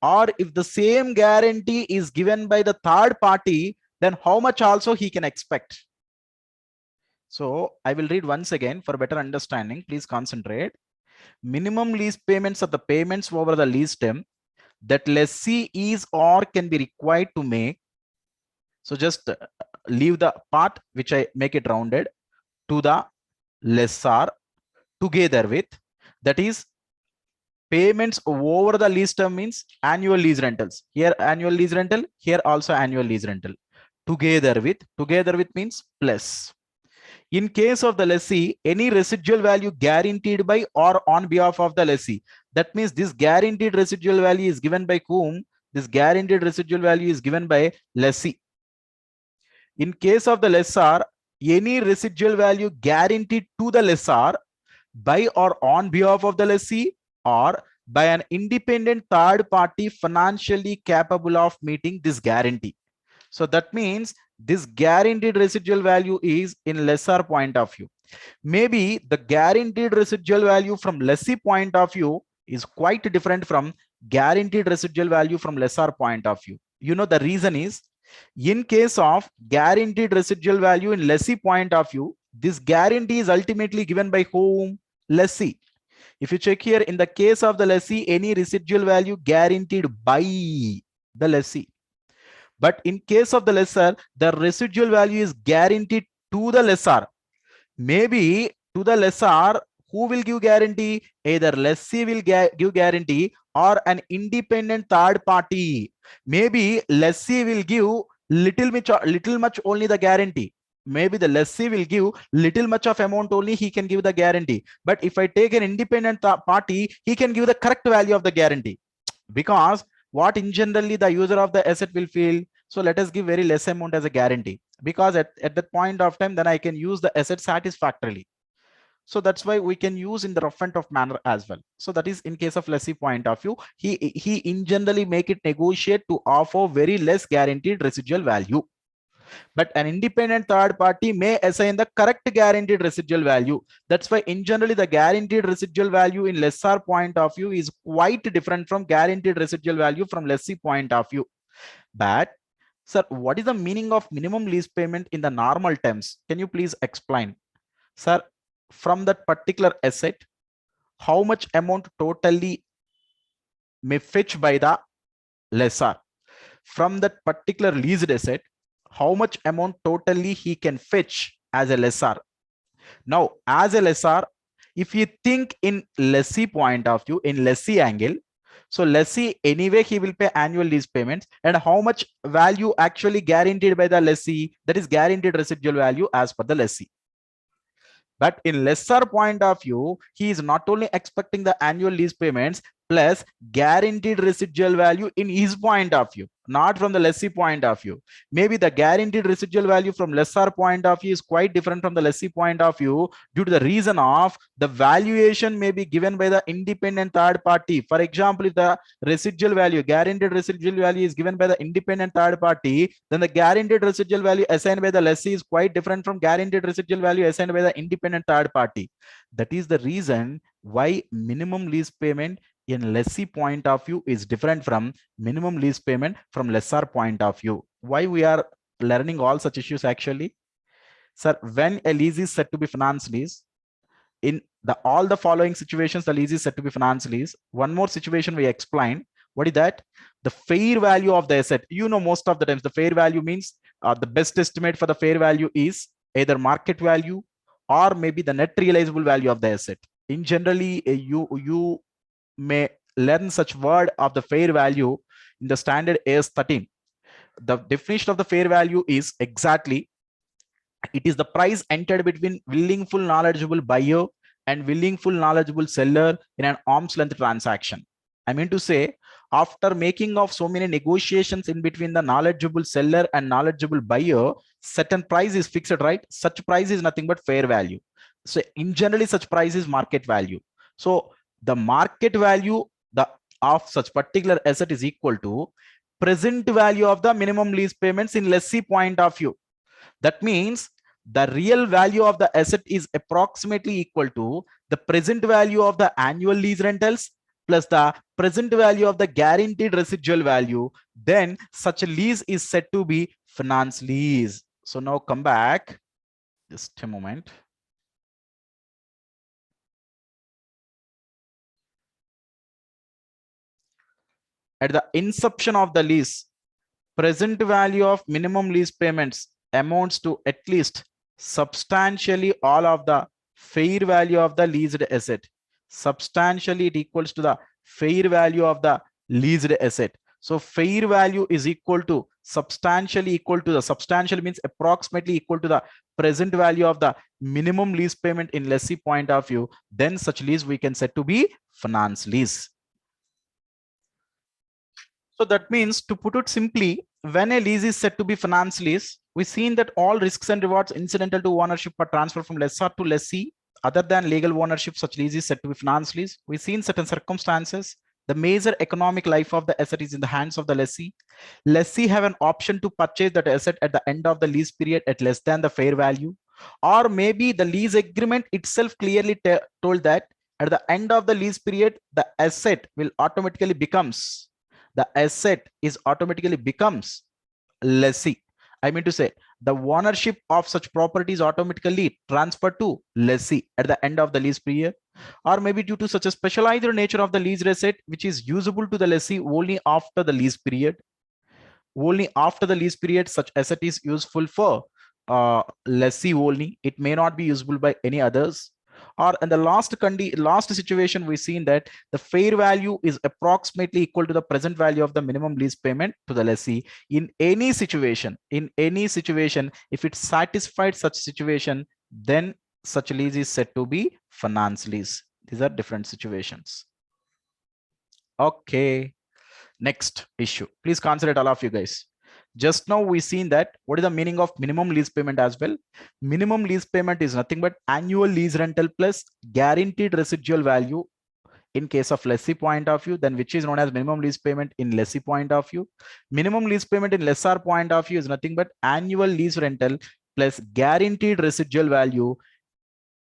or if the same guarantee is given by the third party, then how much also he can expect. So I will read once again for better understanding. Please concentrate. Minimum lease payments are the payments over the lease term that lessee is or can be required to make. So just leave the part which I make it rounded to the lessor together with, that is payments over the lease term means annual lease rentals. Here annual lease rental, here also annual lease rental. Together with means plus. In case of the lessee, any residual value guaranteed by or on behalf of the lessee. That means this guaranteed residual value is given by whom? This guaranteed residual value is given by lessee. In case of the lessor, any residual value guaranteed to the lessor by or on behalf of the lessee or by an independent third party financially capable of meeting this guarantee. So that means this guaranteed residual value is in lessor point of view. Maybe the guaranteed residual value from lessee point of view is quite different from guaranteed residual value from lessor point of view. You know, the reason is, in case of guaranteed residual value in lessee point of view, this guarantee is ultimately given by whom? Lessee. If you check here, in the case of the lessee, any residual value guaranteed by the lessee. But in case of the lessor, the residual value is guaranteed to the lessor. Maybe to the lessor, who will give guarantee? Either lessee will give guarantee or an independent third party. Maybe lessee will give little much only the guarantee. Maybe the lessee will give little much of amount only, he can give the guarantee. But if I take an independent party, he can give the correct value of the guarantee. Because what in generally the user of the asset will feel, so let us give very less amount as a guarantee, because at that point of time, then I can use the asset satisfactorily. So that's why we can use in the rough and tough manner as well. So that is in case of lessee point of view, he in generally make it negotiate to offer very less guaranteed residual value. But an independent third party may assign the correct guaranteed residual value. That's why in generally the guaranteed residual value in lessor point of view is quite different from guaranteed residual value from lessee point of view. But sir, what is the meaning of minimum lease payment in the normal terms? Can you please explain? Sir, from that particular asset, how much amount totally may fetch by the lessor? From that particular leased asset, how much amount totally he can fetch as a lessor? Now, as a lessor, if you think in lessee point of view, in lessee angle, so lessee anyway he will pay annual lease payments, and how much value actually guaranteed by the lessee? That is guaranteed residual value as per the lessee. But in lessor point of view, he is not only expecting the annual lease payments plus guaranteed residual value in his point of view, not from the lessee point of view. Maybe the guaranteed residual value from lessor point of view is quite different from the lessee point of view due to the reason of the valuation may be given by the independent third party. For example, if the residual value, guaranteed residual value is given by the independent third party, then the guaranteed residual value assigned by the lessee is quite different from guaranteed residual value assigned by the independent third party. That is the reason why minimum lease payment in lessee point of view is different from minimum lease payment from lessor point of view. Why we are learning all such issues actually? Sir, when a lease is said to be finance lease, in all the following situations, the lease is said to be finance lease. One more situation we explain. What is that? The fair value of the asset. You know, most of the times the fair value means the best estimate for the fair value is either market value or maybe the net realizable value of the asset. In generally, you may learn such word of the fair value in the standard AS 13. The definition of the fair value is exactly, it is the price entered between willing full knowledgeable buyer and willing full knowledgeable seller in an arm's length transaction. I mean to say, after making of so many negotiations in between the knowledgeable seller and knowledgeable buyer, certain price is fixed, right? Such price is nothing but fair value. So in generally, such price is market value. So the market value of such particular asset is equal to present value of the minimum lease payments in lessee point of view. That means the real value of the asset is approximately equal to the present value of the annual lease rentals plus the present value of the guaranteed residual value. Then such a lease is said to be finance lease. So now come back, just a moment. at the inception of the lease, present value of minimum lease payments amounts to at least substantially all of the fair value of the leased asset. Substantially, it equals to the fair value of the leased asset. So fair value is equal to substantially equal to the substantial means approximately equal to the present value of the minimum lease payment in lessee point of view. Then such lease we can set to be finance lease. So that means, to put it simply, when a lease is said to be finance lease, we've seen that all risks and rewards incidental to ownership are transferred from lessor to lessee. Other than legal ownership, such lease is said to be finance lease. We've seen certain circumstances. The major economic life of the asset is in the hands of the lessee. Lessee have an option to purchase that asset at the end of the lease period at less than the fair value. Or maybe the lease agreement itself clearly told that at the end of the lease period, the asset will automatically becomes lessee. I mean to say, the ownership of such property is automatically transferred to lessee at the end of the lease period. Or maybe due to such a specialized nature of the leased asset, which is usable to the lessee only after the lease period. Only after the lease period, such asset is useful for lessee only. It may not be usable by any others. Or in the last situation, we've seen that the fair value is approximately equal to the present value of the minimum lease payment to the lessee. In any situation, if it satisfied such situation, then such lease is said to be finance lease. These are different situations. Okay. Next issue. Please consider all of you guys. Just now we seen that what is the meaning of minimum lease payment as well. Minimum lease payment is nothing but annual lease rental plus guaranteed residual value in case of lessee point of view, then which is known as minimum lease payment in lessee point of view. Minimum lease payment in lessor point of view is nothing but annual lease rental plus guaranteed residual value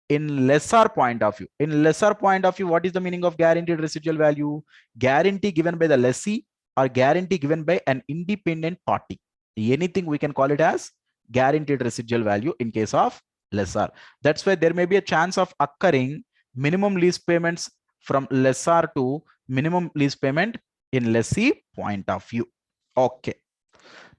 in lessor point of view. In lessor point of view, what is the meaning of guaranteed residual value? Guarantee given by the lessee or guarantee given by an independent party. Anything we can call it as guaranteed residual value in case of lessor. That's why there may be a chance of occurring minimum lease payments from lessor to minimum lease payment in lessee point of view. Okay.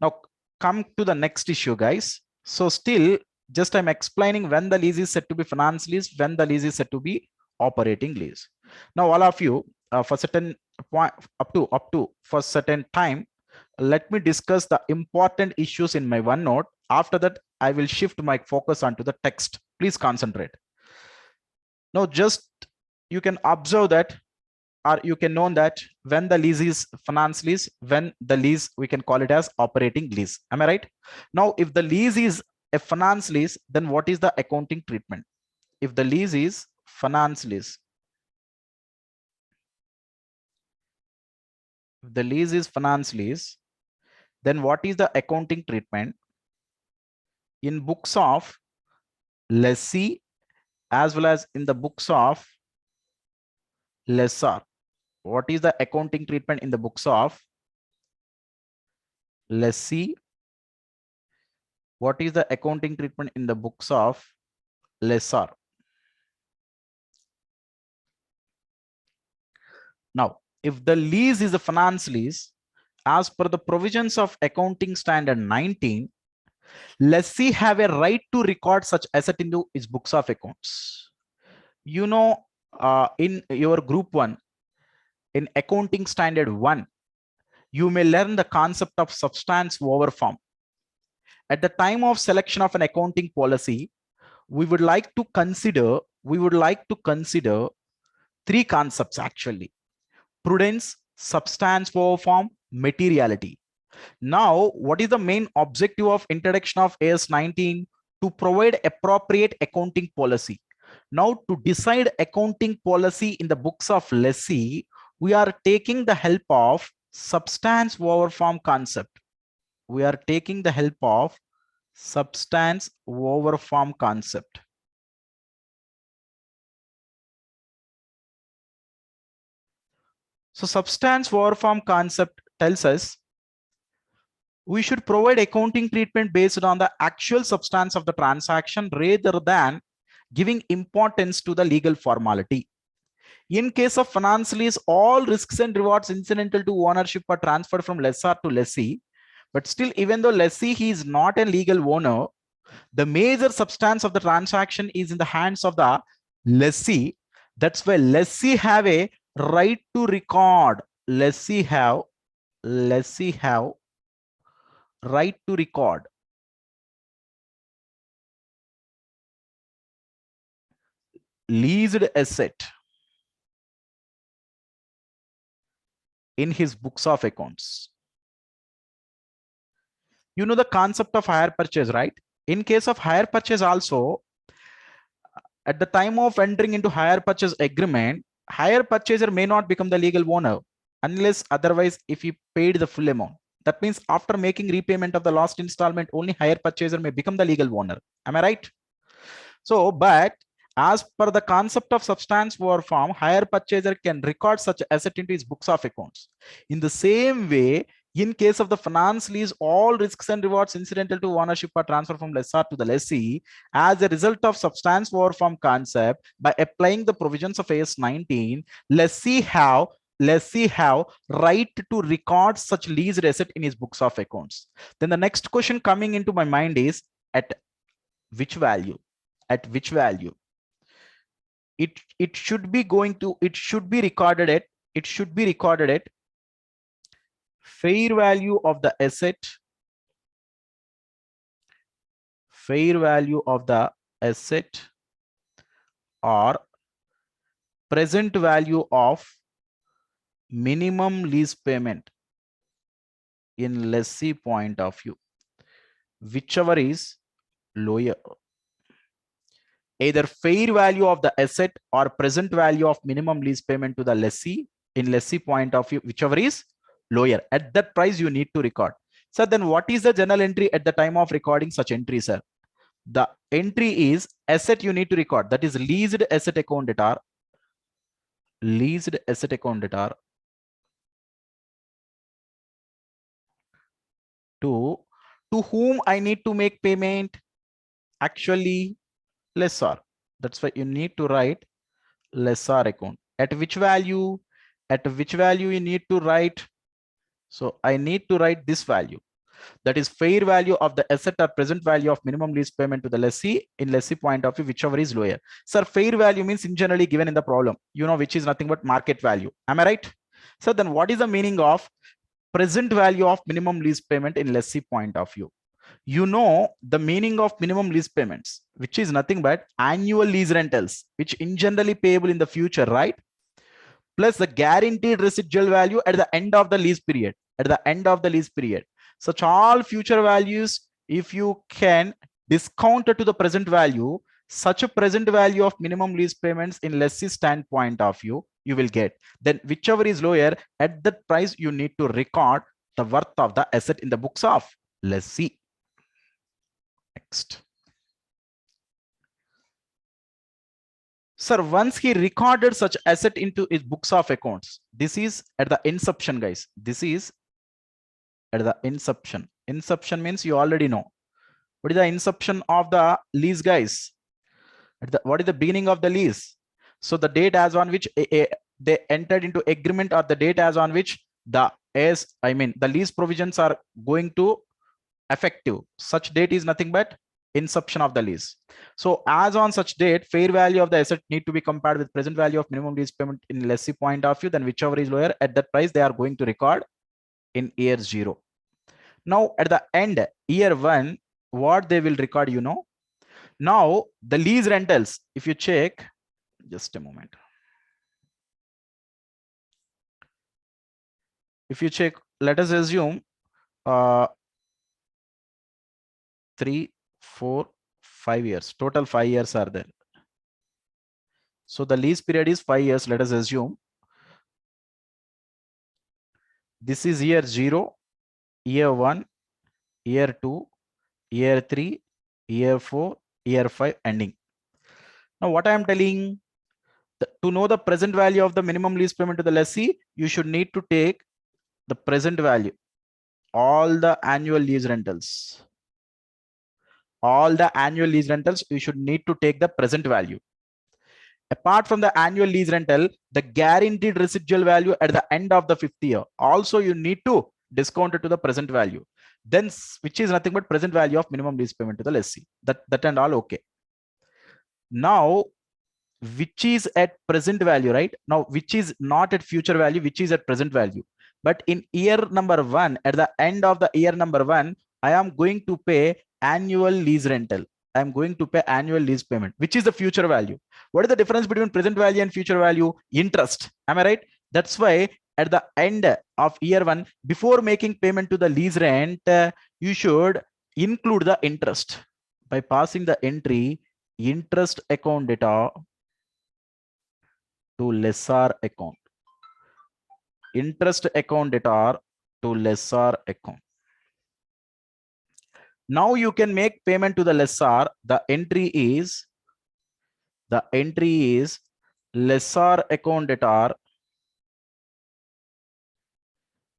Now come to the next issue, guys. So still, just I'm explaining when the lease is said to be finance lease, when the lease is said to be operating lease. Now all of you, for certain point up to for certain time, let me discuss the important issues in my OneNote. After that, I will shift my focus onto the text. Please concentrate. Now just you can observe that, or you can know that when the lease is finance lease, when the lease we can call it as operating lease. Am I right? Now if the lease is a finance lease, then what is the accounting treatment? If the lease is finance lease, if the lease is finance lease, then what is the accounting treatment in books of lessee as well as in the books of lessor? What is the accounting treatment in the books of lessee? What is the accounting treatment in the books of lessor? Now, if the lease is a finance lease, as per the provisions of accounting standard 19, lessee have a right to record such asset into its books of accounts. You know, in your group 1, in accounting standard 1, you may learn the concept of substance over form. At the time of selection of an accounting policy, we would like to consider 3 concepts actually: prudence, substance over form, materiality. Now, what is the main objective of introduction of AS 19? To provide appropriate accounting policy. Now, to decide accounting policy in the books of lessee, we are taking the help of substance over form concept. We are taking the help of substance over form concept. So substance over form concept tells us we should provide accounting treatment based on the actual substance of the transaction rather than giving importance to the legal formality. In case of finance lease, all risks and rewards incidental to ownership are transferred from lessor to lessee. But still, even though lessee, he is not a legal owner, the major substance of the transaction is in the hands of the lessee. That's why lessee have a right to record. Lessee have right to record leased asset in his books of accounts. You know the concept of hire purchase, right? In case of hire purchase also, at the time of entering into hire purchase agreement, hire purchaser may not become the legal owner unless otherwise if he paid the full amount. That means after making repayment of the last installment, only hire purchaser may become the legal owner. Am I right? So, but as per the concept of substance over form, hire purchaser can record such asset into his books of accounts. In the same way, in case of the finance lease, all risks and rewards incidental to ownership are transferred from lessor to the lessee as a result of substance over form concept. By applying the provisions of AS 19, lessee have right to record such leased asset in his books of accounts. Then the next question coming into my mind is at which value? At which value? It should be recorded at fair value of the asset, or present value of minimum lease payment in lessee point of view, whichever is lower. Either fair value of the asset or present value of minimum lease payment to the lessee in lessee point of view, whichever is lower. At that price you need to record. So then what is the journal entry at the time of recording such entry, sir? The entry is asset you need to record, that is leased asset account data, to whom I need to make payment? Actually lessor. That's why you need to write lessor account. At which value? You need to write. So I need to write this value, that is fair value of the asset or present value of minimum lease payment to the lessee in lessee point of view, whichever is lower. Sir, fair value means in generally given in the problem, you know, which is nothing but market value. Am I right? So then what is the meaning of present value of minimum lease payment in lessee point of view? You know the meaning of minimum lease payments, which is nothing but annual lease rentals, which in generally payable in the future, right? Plus the guaranteed residual value at the end of the lease period. Such all future values, if you can discount it to the present value, such a present value of minimum lease payments in lessee standpoint of view, you will get. Then whichever is lower, at that price, you need to record the worth of the asset in the books of lessee. Next. Sir, once he recorded such asset into his books of accounts, this is at the inception, guys. This is at the inception. Inception means you already know. What is the inception of the lease, guys? What is the beginning of the lease? So the date as on which they entered into agreement, or the date as on which the lease provisions are going to effective. Such date is nothing but inception of the lease. So as on such date, fair value of the asset need to be compared with present value of minimum lease payment in lessee point of view. Then whichever is lower, at that price they are going to record in year 0. Now at the end, year 1, what they will record, you know. Now the lease rentals, if you check, just a moment. If you check, let us assume 3, 4, 5 years, total 5 years are there. So the lease period is 5 years. Let us assume this is year 0, year 1, year 2, year 3, year 4, year 5 ending. Now what I am telling, to know the present value of the minimum lease payment to the lessee, you should need to take the present value, all the annual lease rentals. You should need to take the present value. Apart from the annual lease rental, the guaranteed residual value at the end of the 5th year. Also, you need to discount it to the present value. Then, which is nothing but present value of minimum lease payment to the lessee. That and all okay. Now, which is at present value, right? Now, which is not at future value, which is at present value. But in year number 1, at the end of the year number 1, I am going to pay annual lease rental. I'm going to pay annual lease payment, which is the future value. What is the difference between present value and future value? Interest. Am I right? That's why at the end of year 1, before making payment to the lease rent, you should include the interest by passing the entry interest account data to lessor account. Interest account data to lessor account. Now you can make payment to the lessor. The entry is lessor account data.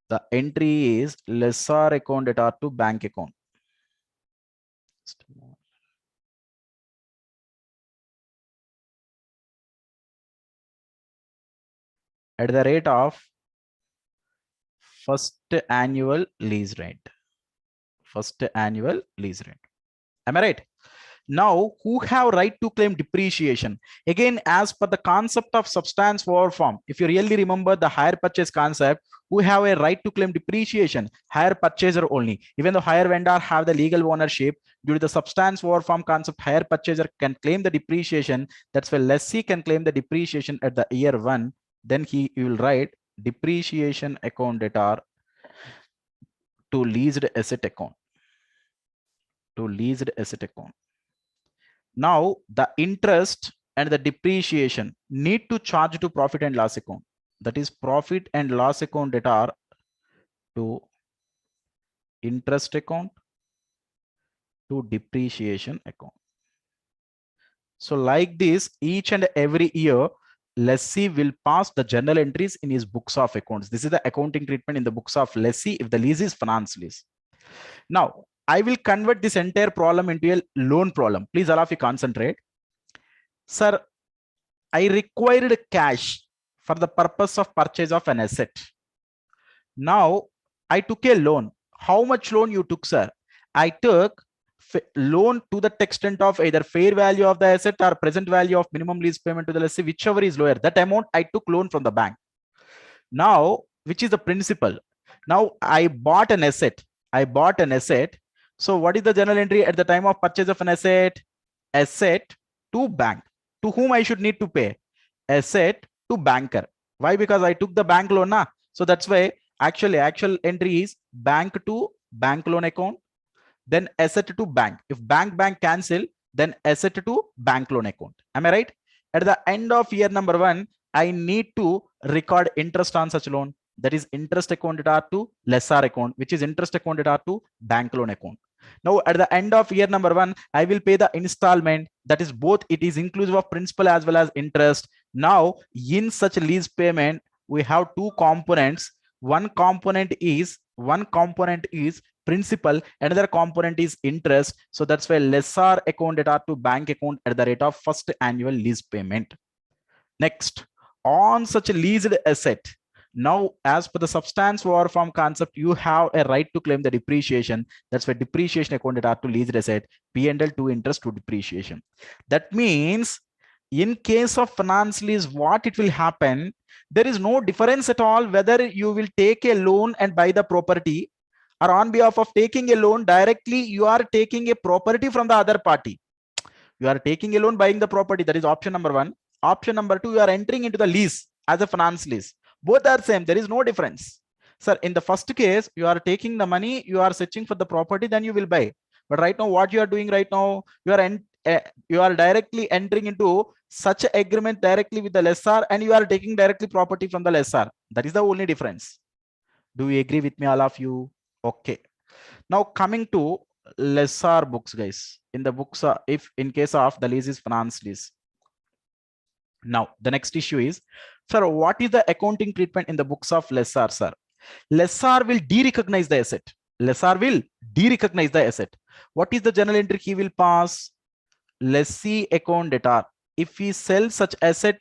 The entry is lessor account data to bank account. At the rate of first annual lease rent. First annual lease rent. Am I right? Now, who have right to claim depreciation? Again, as per the concept of substance over form, if you really remember the hire purchase concept, who have a right to claim depreciation? Hire purchaser only. Even though hire vendor have the legal ownership, due to the substance over form concept, hire purchaser can claim the depreciation. That's why lessee can claim the depreciation at the year 1. Then he will write depreciation account data to leased asset account. To leased asset account. Now the interest and the depreciation need to charge to profit and loss account. That is profit and loss account data to interest account to depreciation account. So like this, each and every year, lessee will pass the journal entries in his books of accounts. This is the accounting treatment in the books of lessee if the lease is finance lease. Now, I will convert this entire problem into a loan problem. Please all of you concentrate. Sir, I required cash for the purpose of purchase of an asset. Now, I took a loan. How much loan you took, sir? I took loan to the extent of either fair value of the asset or present value of minimum lease payment to the lessee, whichever is lower. That amount I took loan from the bank. Now, which is the principal? Now, I bought an asset. So what is the journal entry at the time of purchase of an asset? Asset to bank. To whom I should need to pay? Asset to banker. Why? Because I took the bank loan. Nah? So that's why actual entry is bank to bank loan account, then asset to bank. If bank cancel, then asset to bank loan account. Am I right? At the end of year number 1, I need to record interest on such loan. That is interest account data to lessor account, which is interest account data to bank loan account. Now, at the end of year number 1, I will pay the installment. That is both, it is inclusive of principal as well as interest. Now, in such lease payment, we have two components. One component is principal, another component is interest. So that's why lessor account data to bank account at the rate of first annual lease payment. Next, on such a leased asset, now as per the substance over form concept, you have a right to claim the depreciation. That's why depreciation account data to leased asset, P&L to interest to depreciation. That means in case of finance lease, what it will happen, there is no difference at all whether you will take a loan and buy the property, or on behalf of taking a loan directly, you are taking a property from the other party. You are taking a loan, buying the property. That is option number 1. Option number 2, you are entering into the lease as a finance lease. Both are same. There is no difference. Sir, in the first case, you are taking the money, you are searching for the property, then you will buy. But right now, what you are doing right now, you are directly entering into such an agreement directly with the lessor, and you are taking directly property from the lessor. That is the only difference. Do you agree with me, all of you? Okay. Now coming to lessor books, guys. In the books, if in case of the lease is finance lease. Now the next issue is, sir, what is the accounting treatment in the books of lessor, sir? Lessor will de-recognize the asset. Lessor will de-recognize the asset. What is the journal entry he will pass? Lessee account data. if he sells such asset,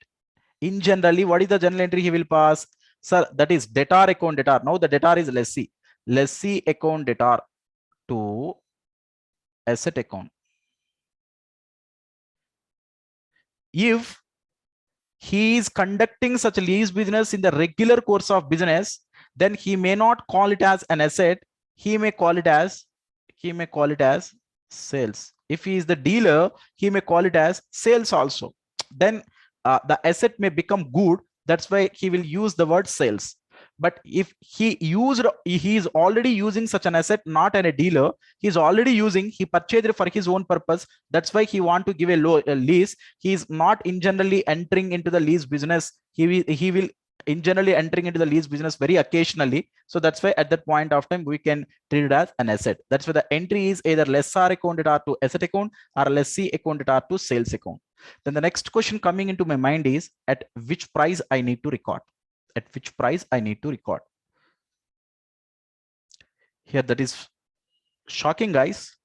in generally, what is the journal entry he will pass? Sir, that is debtor account debtor. Now the debtor is lessee. Lessee account debtor to asset account. If he is conducting such a lease business in the regular course of business, then he may not call it as an asset. He may call it as sales. If he is the dealer, he may call it as sales also. Then the asset may become good. That's why he will use the word sales. But if he is already using such an asset, not a dealer, he's already using, he purchased it for his own purpose. That's why he want to give a lease. He is not in generally entering into the lease business. He will in generally entering into the lease business very occasionally. So that's why at that point of time, we can treat it as an asset. That's why the entry is either lessor account debtor to asset account or lessee account debtor to sales account. Then the next question coming into my mind is, at which price I need to record? At which price I need to record? Here, that is shocking, guys.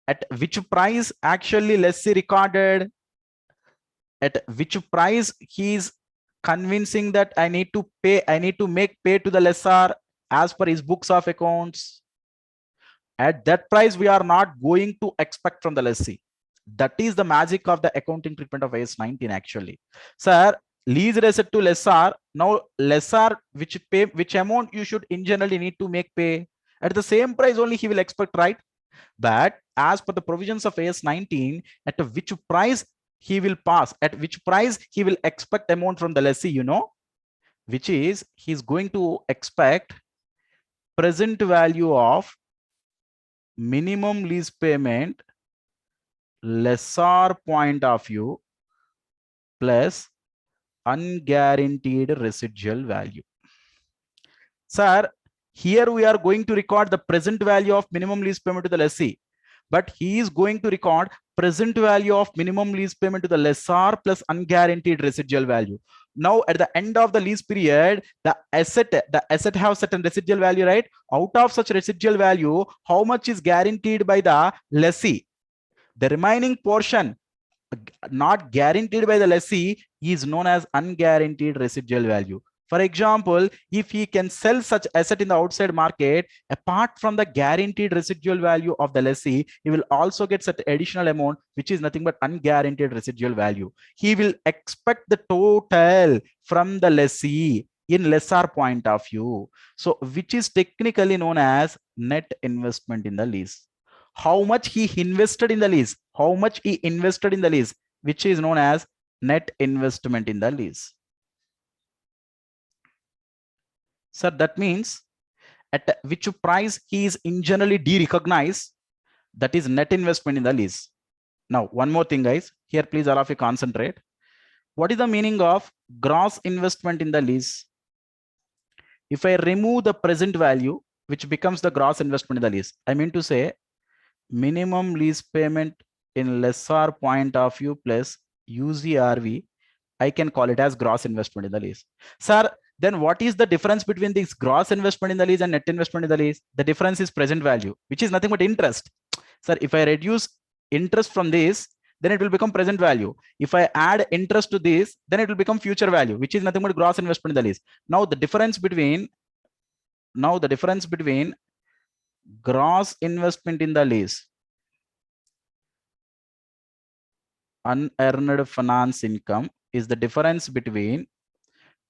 At which price actually lessee recorded? At which price he is convincing that I need to make pay to the lessor as per his books of accounts? At that price, we are not going to expect from the lessee. That is the magic of the accounting treatment of IAS 19 actually. Sir, lease asset to lessor. Now lessor, which amount you should in generally need to make pay? At the same price only he will expect, right? But as per the provisions of IAS 19, at which price he will pass, at which price he will expect amount from the lessee, you know, which is he's going to expect present value of minimum lease payment lessor point of view plus unguaranteed residual value. Sir, here we are going to record the present value of minimum lease payment to the lessee, but he is going to record present value of minimum lease payment to the lessor plus unguaranteed residual value. Now at the end of the lease period, the asset have certain residual value, right? Out of such residual value, how much is guaranteed by the lessee? The remaining portion not guaranteed by the lessee is known as unguaranteed residual value. For example, if he can sell such asset in the outside market, apart from the guaranteed residual value of the lessee, he will also get such additional amount, which is nothing but unguaranteed residual value. He will expect the total from the lessee in lessor point of view. So, which is technically known as net investment in the lease. How much he invested in the lease, which is known as net investment in the lease. Sir, that means at which price he is in generally de-recognized, that is net investment in the lease. Now, one more thing, guys. Here, please all of you concentrate. What is the meaning of gross investment in the lease? If I remove the present value, which becomes the gross investment in the lease, I mean to say minimum lease payment in lessor point of view plus UCRV, I can call it as gross investment in the lease. Sir, then what is the difference between this gross investment in the lease and net investment in the lease? The difference is present value, which is nothing but interest. Sir, if I reduce interest from this, then it will become present value. If I add interest to this, then it will become future value, which is nothing but gross investment in the lease. Now the difference between gross investment in the lease, unearned finance income, is the difference between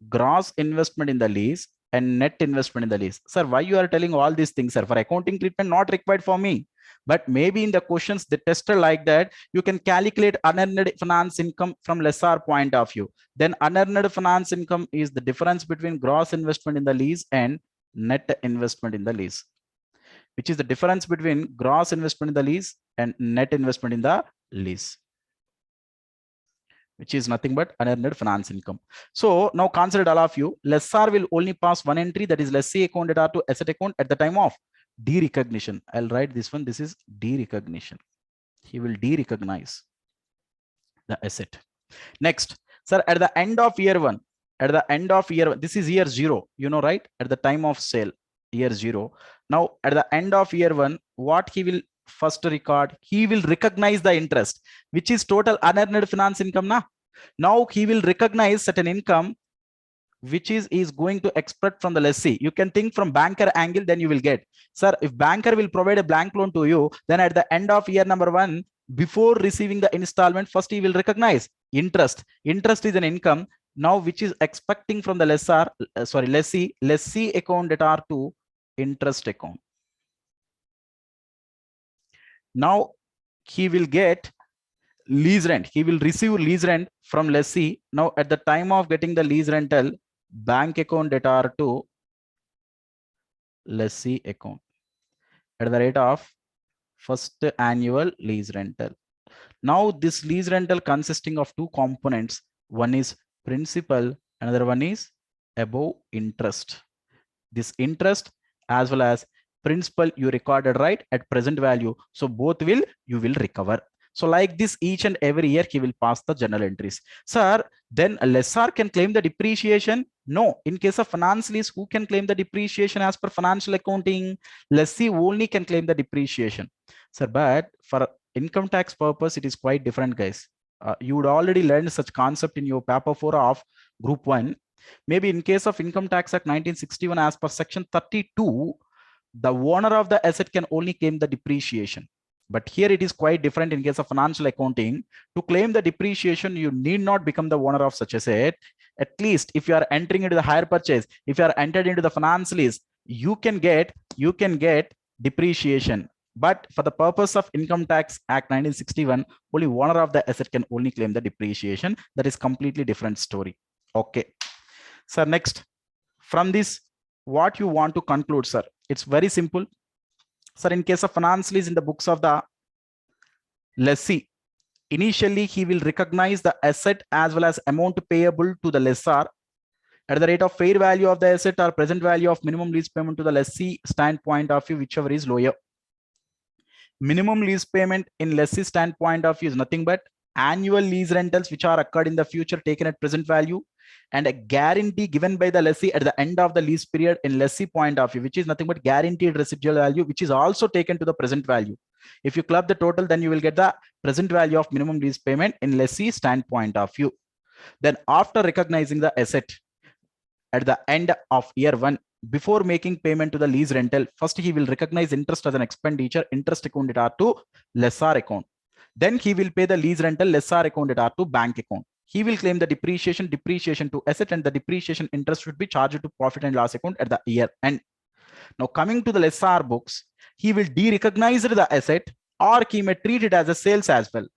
gross investment in the lease and net investment in the lease. Sir, why you are telling all these things, sir? For accounting treatment, not required for me. But maybe in the questions they tested like that, you can calculate unearned finance income from lessor point of view. Then unearned finance income is the difference between gross investment in the lease and net investment in the lease, which is the difference between gross investment in the lease and net investment in the lease, which is nothing but unearned finance income. So now consider all of you, lessor will only pass one entry, that is lessee account debtor to asset account at the time of derecognition. I'll write this one. This is derecognition. He will derecognize the asset. Next, sir, at the end of year one, this is year 0, you know, right? At the time of sale, year 0. Now, at the end of year 1, what he will first record, he will recognize the interest, which is total unearned finance income. Now he will recognize certain income which is going to expect from the lessee. You can think from banker angle, then you will get, sir, if banker will provide a blank loan to you, then at the end of year number 1, before receiving the installment, first he will recognize interest. Interest is an income now which is expecting from the lessee account debtor to interest account. Now he will get lease rent. He will receive lease rent from lessee. Now at the time of getting the lease rental, bank account debtor to lessee account at the rate of first annual lease rental. Now this lease rental consisting of two components. One is principal, another one is above interest. This interest as well as principal you recorded right at present value. So both you will recover. So like this, each and every year he will pass the journal entries. Sir, then a lessor can claim the depreciation? No. In case of finance lease, who can claim the depreciation as per financial accounting? Lessee only can claim the depreciation. Sir, but for income tax purpose, it is quite different, guys. You would already learn such concept in your paper 4 of group 1. Maybe in case of Income Tax Act 1961, as per section 32, the owner of the asset can only claim the depreciation. But here it is quite different in case of financial accounting. To claim the depreciation, you need not become the owner of such asset. At least if you are entering into the hire purchase, if you are entered into the finance lease, you can get depreciation. But for the purpose of Income Tax Act 1961, only owner of the asset can only claim the depreciation. That is completely different story. Okay. Sir, next, from this, what you want to conclude, sir? It's very simple. Sir, in case of finance lease in the books of the lessee, initially he will recognize the asset as well as amount payable to the lessor at the rate of fair value of the asset or present value of minimum lease payment to the lessee standpoint of view, whichever is lower. Minimum lease payment in lessee standpoint of view is nothing but annual lease rentals which are occurred in the future taken at present value, and a guarantee given by the lessee at the end of the lease period in lessee point of view, which is nothing but guaranteed residual value, which is also taken to the present value. If you club the total, then you will get the present value of minimum lease payment in lessee standpoint of view. Then after recognizing the asset at the end of year 1, before making payment to the lease rental, first he will recognize interest as an expenditure, interest account debtor to lessor account. Then he will pay the lease rental, lessor account debtor to bank account. He will claim the depreciation to asset, and the depreciation interest should be charged to profit and loss account at the year end. Now coming to the lessor books, he will de-recognize the asset, or he may treat it as a sales as well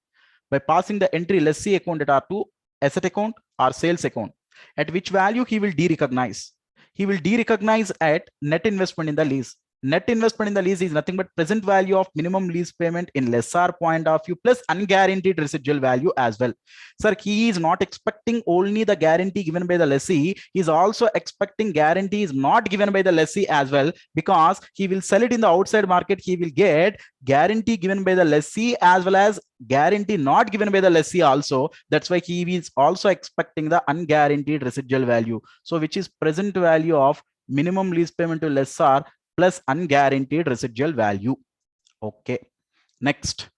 by passing the entry lessee account debtor to asset account or sales account, at which value he will de-recognize. He will de-recognize at net investment in the lease. Net investment in the lease is nothing but present value of minimum lease payment in lessor point of view plus unguaranteed residual value as well. Sir, he is not expecting only the guarantee given by the lessee. He is also expecting guarantees not given by the lessee as well, because he will sell it in the outside market. He will get guarantee given by the lessee as well as guarantee not given by the lessee also. That's why he is also expecting the unguaranteed residual value. So which is present value of minimum lease payment to lessor plus unguaranteed residual value. Okay. Next,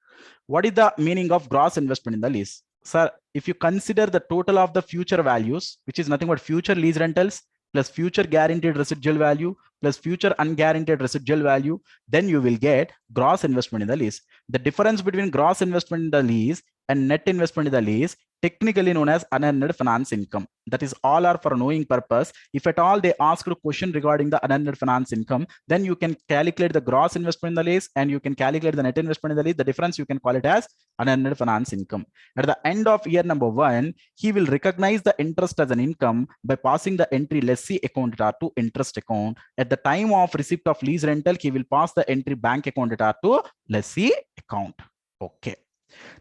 what is the meaning of gross investment in the lease? Sir, if you consider the total of the future values, which is nothing but future lease rentals plus future guaranteed residual value plus future unguaranteed residual value, then you will get gross investment in the lease. The difference between gross investment in the lease and net investment in the lease, technically known as unearned finance income. That is all are for knowing purpose. If at all they ask a question regarding the unearned finance income, then you can calculate the gross investment in the lease and you can calculate the net investment in the lease. The difference you can call it as unearned finance income. At the end of year number 1, he will recognize the interest as an income by passing the entry lessee account debtor to interest account. At the time of receipt of lease rental, he will pass the entry bank account debtor to lessee account. Okay.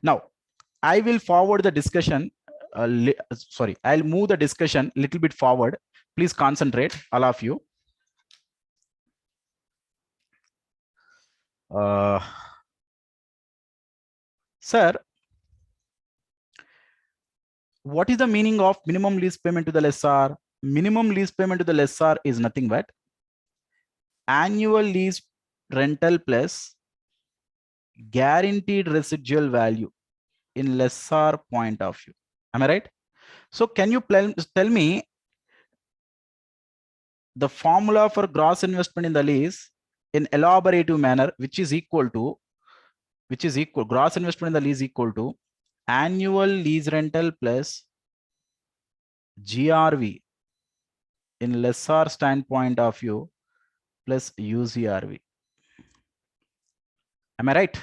Now, I will forward the discussion. I'll move the discussion a little bit forward. Please concentrate, all of you. Sir, what is the meaning of minimum lease payment to the lessor? Minimum lease payment to the lessor is nothing but annual lease rental plus guaranteed residual value in lessor point of view. Am I right? So can you tell me the formula for gross investment in the lease in elaborative manner, which is equal gross investment in the lease equal to annual lease rental plus GRV in lessor standpoint of view plus UCRV. Am I right?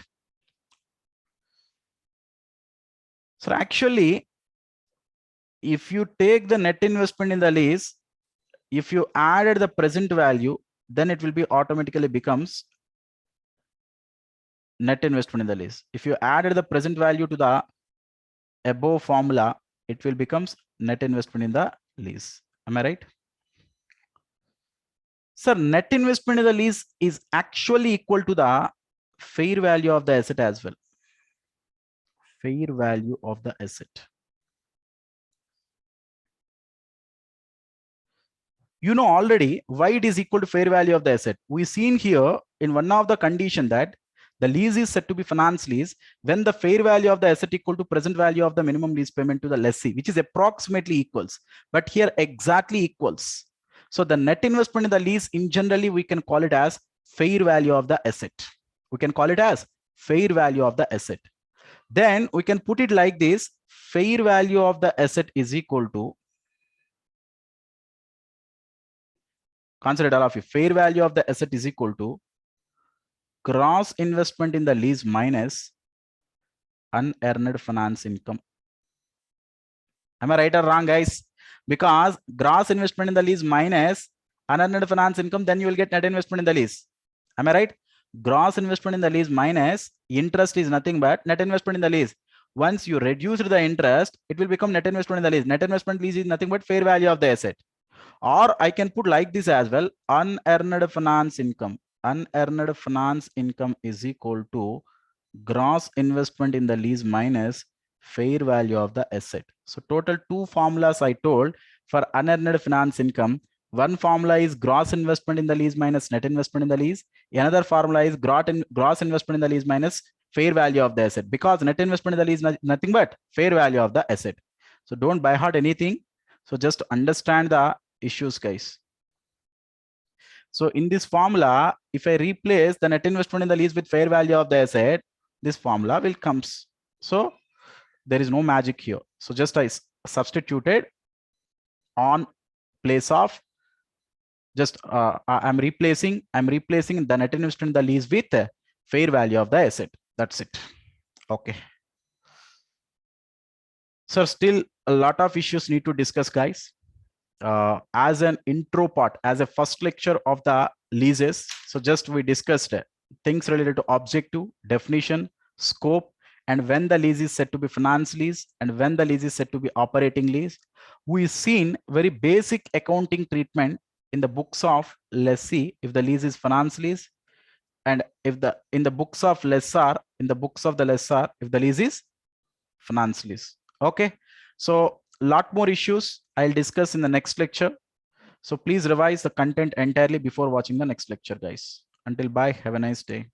So actually, if you take the net investment in the lease, if you added the present value, then it will be automatically becomes net investment in the lease. If you added the present value to the above formula, it will becomes net investment in the lease. Am I right? Sir, net investment in the lease is actually equal to the fair value of the asset as well. Fair value of the asset. You know already why it is equal to fair value of the asset. We seen here in one of the condition that the lease is said to be finance lease when the fair value of the asset equal to present value of the minimum lease payment to the lessee, which is approximately equals, but here exactly equals. So the net investment in the lease in generally we can call it as fair value of the asset. We can call it as fair value of the asset. Then we can put it like this: fair value of the asset is equal to, consider it all of you, fair value of the asset is equal to gross investment in the lease minus unearned finance income. Am I right or wrong, guys? Because gross investment in the lease minus unearned finance income, then you will get net investment in the lease. Am I right? Gross investment in the lease minus interest is nothing but net investment in the lease. Once you reduce the interest, it will become net investment in the lease. Net investment lease is nothing but fair value of the asset. Or I can put like this as well: unearned finance income. Unearned finance income is equal to gross investment in the lease minus fair value of the asset. So total two formulas I told for unearned finance income. One formula is gross investment in the lease minus net investment in the lease. Another formula is gross investment in the lease minus fair value of the asset, because net investment in the lease is nothing but fair value of the asset. So don't by heart anything. So just understand the issues, guys. So in this formula, if I replace the net investment in the lease with fair value of the asset, this formula will comes. So there is no magic here. So just I substituted on place of just I'm replacing the net investment in the lease with fair value of the asset. That's it. Okay. So still a lot of issues need to discuss, guys. As an intro part, as a first lecture of the leases, so just we discussed things related to objective, definition, scope, and when the lease is said to be finance lease and when the lease is said to be operating lease. We've seen very basic accounting treatment in the books of lessee if the lease is finance lease, and if the in the books of lessor, in the books of the lessor if the lease is finance lease. Okay, so lot more issues I'll discuss in the next lecture. So please revise the content entirely before watching the next lecture, guys. Until bye, have a nice day.